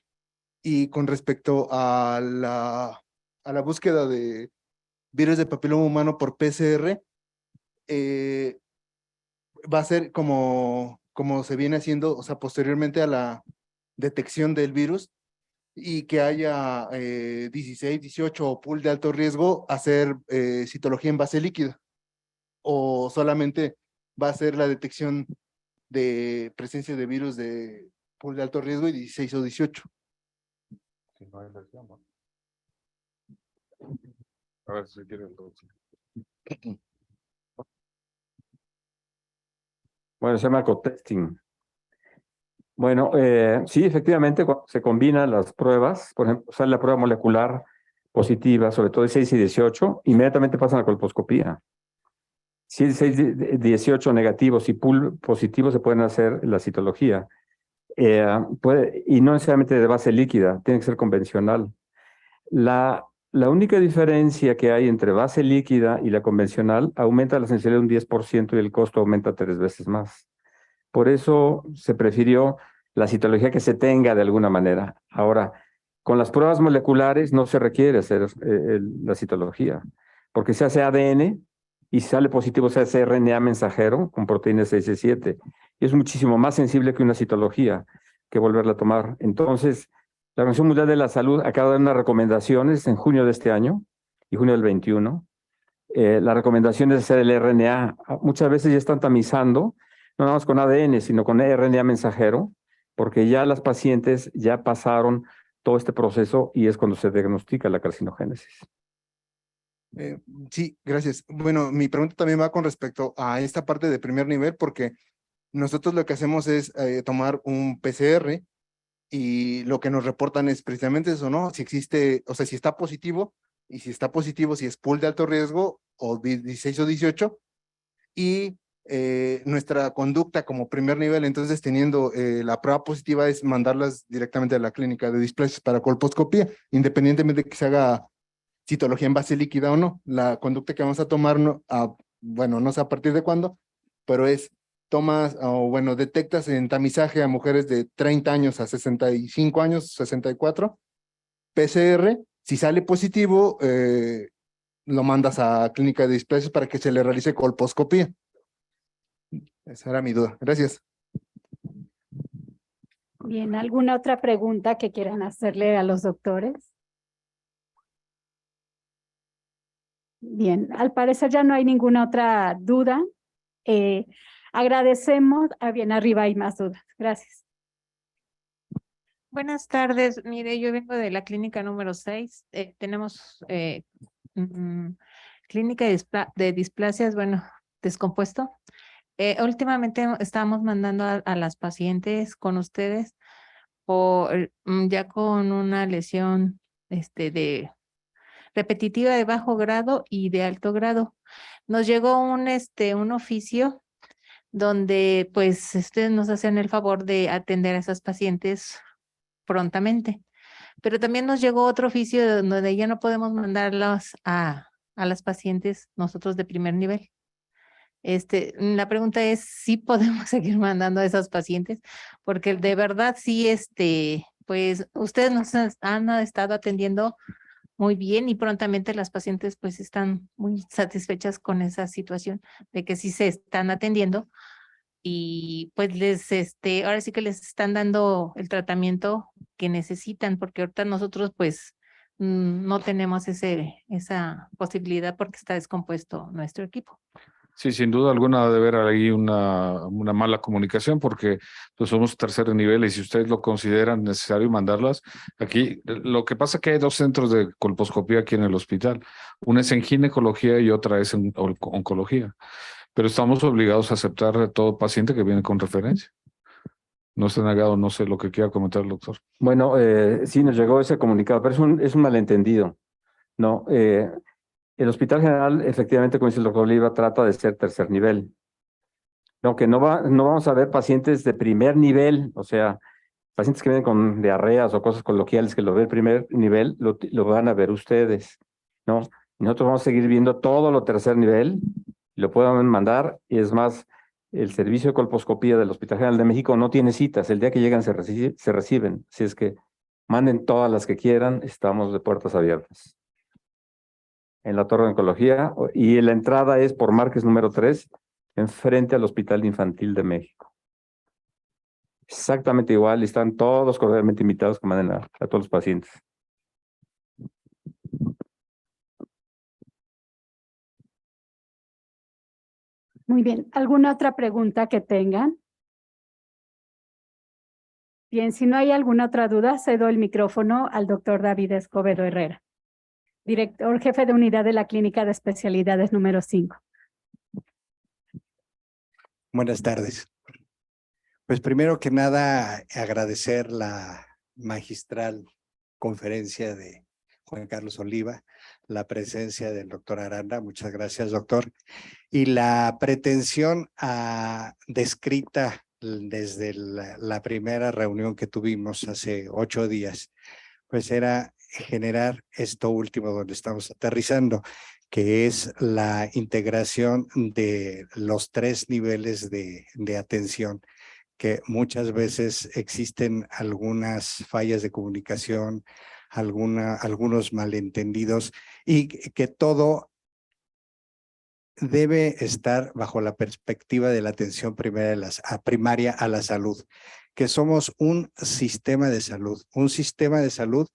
[SPEAKER 5] y con respecto a la búsqueda de virus de papiloma humano por PCR, va a ser como se viene haciendo, o sea, posteriormente a la detección del virus y que haya 16, 18 o pool de alto riesgo, hacer citología en base líquida. ¿O solamente va a ser la detección de presencia de virus de pool de alto riesgo y 16 o 18?
[SPEAKER 2] Si no hay versión, ¿no? A ver si quiere el doctor.
[SPEAKER 3] Bueno, se llama co-testing. Bueno, sí, efectivamente, cuando se combinan las pruebas, por ejemplo, sale la prueba molecular positiva, sobre todo de 6 y 18, inmediatamente pasan a la colposcopía. Si es 6 y 18 negativos y pool positivos, se pueden hacer la citología. Y no necesariamente de base líquida, tiene que ser convencional. La La única diferencia que hay entre base líquida y la convencional aumenta la sensibilidad un 10% y el costo aumenta 3 veces más. Por eso se prefirió la citología que se tenga de alguna manera. Ahora, con las pruebas moleculares no se requiere hacer la citología, porque se hace ADN y si sale positivo se hace RNA mensajero con proteína 6C7. Y es muchísimo más sensible que una citología, que volverla a tomar. Entonces, la Organización Mundial de la Salud acaba de dar unas recomendaciones en junio de este año y junio del 21. La recomendación es hacer el RNA. Muchas veces ya están tamizando, no nada más con ADN, sino con RNA mensajero, porque ya las pacientes ya pasaron todo este proceso y es cuando se diagnostica la carcinogénesis.
[SPEAKER 5] Sí, gracias. Bueno, mi pregunta también va con respecto a esta parte de primer nivel, porque nosotros lo que hacemos es tomar un PCR y lo que nos reportan es precisamente eso, ¿no? Si existe, o sea, si está positivo, y si está positivo, si es pool de alto riesgo, o 16 o 18, y nuestra conducta como primer nivel, entonces teniendo la prueba positiva es mandarlas directamente a la clínica de displasias para colposcopía, independientemente de que se haga citología en base líquida o no. La conducta que vamos a tomar, bueno, no sé a partir de cuándo, pero es tomas, o bueno, detectas en tamizaje a mujeres de 30 años a 65 años, 64, PCR, si sale positivo, lo mandas a clínica de displasias para que se le realice colposcopía. Esa era mi duda. Gracias.
[SPEAKER 1] Bien, ¿alguna otra pregunta que quieran hacerle a los doctores? Bien, al parecer ya no hay ninguna otra duda. Agradecemos. Bien, arriba hay más dudas. Gracias.
[SPEAKER 6] Buenas tardes. Mire, yo vengo de la clínica número 6. Tenemos clínica de displasias, bueno, descompuesto. Últimamente estábamos mandando a las pacientes con ustedes ya con una lesión de repetitiva de bajo grado y de alto grado. Nos llegó un oficio donde pues ustedes nos hacen el favor de atender a esas pacientes prontamente. Pero también nos llegó otro oficio donde ya no podemos mandarlas a las pacientes nosotros de primer nivel. La pregunta es si podemos seguir mandando a esas pacientes, porque de verdad sí, pues ustedes nos han estado atendiendo muy bien y prontamente las pacientes pues están muy satisfechas con esa situación de que sí se están atendiendo y pues ahora sí que les están dando el tratamiento que necesitan, porque ahorita nosotros pues no tenemos esa posibilidad porque está descompuesto nuestro equipo.
[SPEAKER 2] Sí, sin duda alguna debe haber ahí una mala comunicación porque pues somos tercer nivel y si ustedes lo consideran necesario mandarlas, aquí lo que pasa es que hay 2 centros de colposcopía aquí en el hospital, una es en ginecología y otra es en oncología, pero estamos obligados a aceptar a todo paciente que viene con referencia. No está negado, no sé lo que quiera comentar el doctor.
[SPEAKER 3] Bueno, sí nos llegó ese comunicado, pero es un malentendido. No, el Hospital General, efectivamente, como dice el doctor Oliva, trata de ser tercer nivel. No, que no vamos a ver pacientes de primer nivel, o sea, pacientes que vienen con diarreas o cosas coloquiales que lo ve el primer nivel, lo van a ver ustedes, ¿no? Nosotros vamos a seguir viendo todo lo tercer nivel, lo pueden mandar, y es más, el servicio de colposcopía del Hospital General de México no tiene citas, el día que llegan se reciben, así es que manden todas las que quieran, estamos de puertas abiertas. En la Torre de Oncología, y la entrada es por Márquez número 3, enfrente al Hospital Infantil de México. Exactamente igual, y están todos cordialmente invitados que manden a todos los pacientes.
[SPEAKER 1] Muy bien. ¿Alguna otra pregunta que tengan? Bien, si no hay alguna otra duda, cedo el micrófono al doctor David Escobedo Herrera, director jefe de unidad de la Clínica de Especialidades número 5.
[SPEAKER 7] Buenas tardes. Pues primero que nada, agradecer la magistral conferencia de Juan Carlos Oliva, la presencia del doctor Aranda, muchas gracias doctor, y la pretensión descrita desde la primera reunión que tuvimos hace 8 días, pues era generar esto último donde estamos aterrizando, que es la integración de los 3 niveles de atención, que muchas veces existen algunas fallas de comunicación, algunos malentendidos, y que todo debe estar bajo la perspectiva de la atención primaria a la salud, que somos un sistema de salud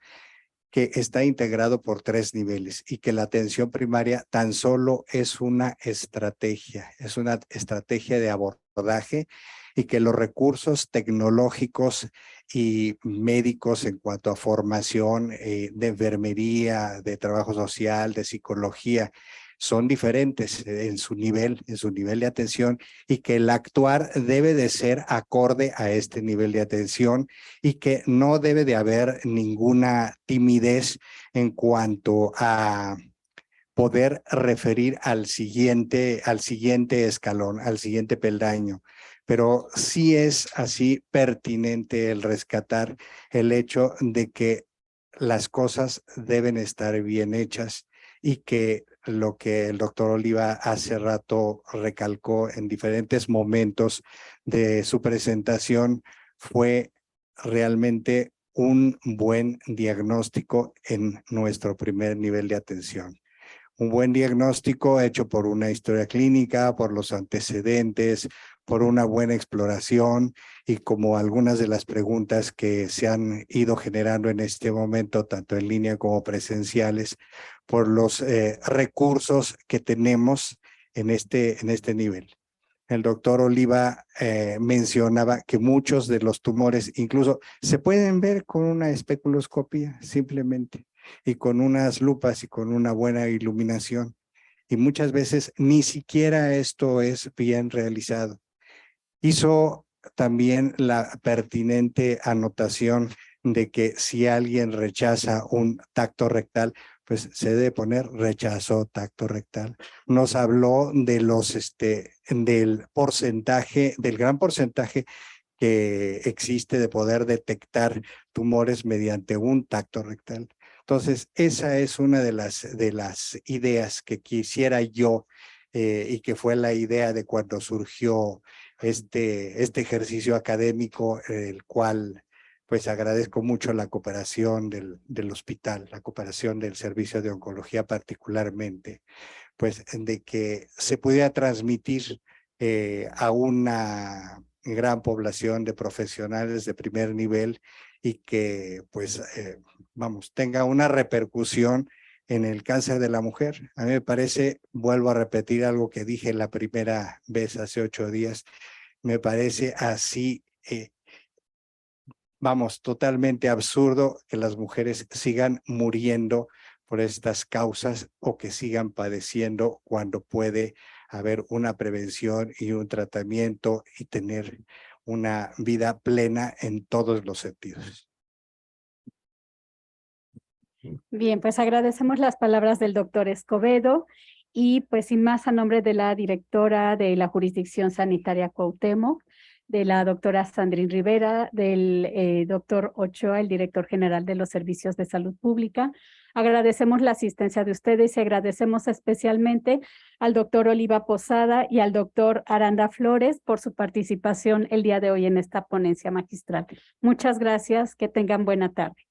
[SPEAKER 7] que está integrado por 3 niveles y que la atención primaria tan solo es una estrategia de abordaje, y que los recursos tecnológicos y médicos en cuanto a formación de enfermería, de trabajo social, de psicología, son diferentes en su nivel de atención, y que el actuar debe de ser acorde a este nivel de atención, y que no debe de haber ninguna timidez en cuanto a poder referir al siguiente escalón, al siguiente peldaño. Pero sí es así pertinente el rescatar el hecho de que las cosas deben estar bien hechas, y que lo que el doctor Oliva hace rato recalcó en diferentes momentos de su presentación fue realmente un buen diagnóstico en nuestro primer nivel de atención. Un buen diagnóstico hecho por una historia clínica, por los antecedentes, por una buena exploración, y como algunas de las preguntas que se han ido generando en este momento, tanto en línea como presenciales, por los recursos que tenemos en este nivel. El doctor Oliva mencionaba que muchos de los tumores incluso se pueden ver con una especuloscopía simplemente, y con unas lupas y con una buena iluminación. Y muchas veces ni siquiera esto es bien realizado. Hizo también la pertinente anotación de que si alguien rechaza un tacto rectal, pues se debe poner rechazo tacto rectal. Nos habló de del porcentaje, del gran porcentaje que existe de poder detectar tumores mediante un tacto rectal. Entonces, esa es una de las ideas que quisiera yo, y que fue la idea de cuando surgió este ejercicio académico, el cual pues agradezco mucho la cooperación del hospital, la cooperación del servicio de oncología particularmente, pues de que se pudiera transmitir a una gran población de profesionales de primer nivel, y que pues tenga una repercusión en el cáncer de la mujer. A mí me parece, vuelvo a repetir algo que dije la primera vez hace 8 días, me parece así, totalmente absurdo que las mujeres sigan muriendo por estas causas, o que sigan padeciendo cuando puede haber una prevención y un tratamiento y tener una vida plena en todos los sentidos.
[SPEAKER 1] Bien, pues agradecemos las palabras del doctor Escobedo, y pues sin más, a nombre de la directora de la Jurisdicción Sanitaria Cuauhtémoc, de la doctora Sandrine Rivera, del doctor Ochoa, el director general de los Servicios de Salud Pública, agradecemos la asistencia de ustedes, y agradecemos especialmente al doctor Oliva Posada y al doctor Aranda Flores por su participación el día de hoy en esta ponencia magistral. Muchas gracias, que tengan buena tarde.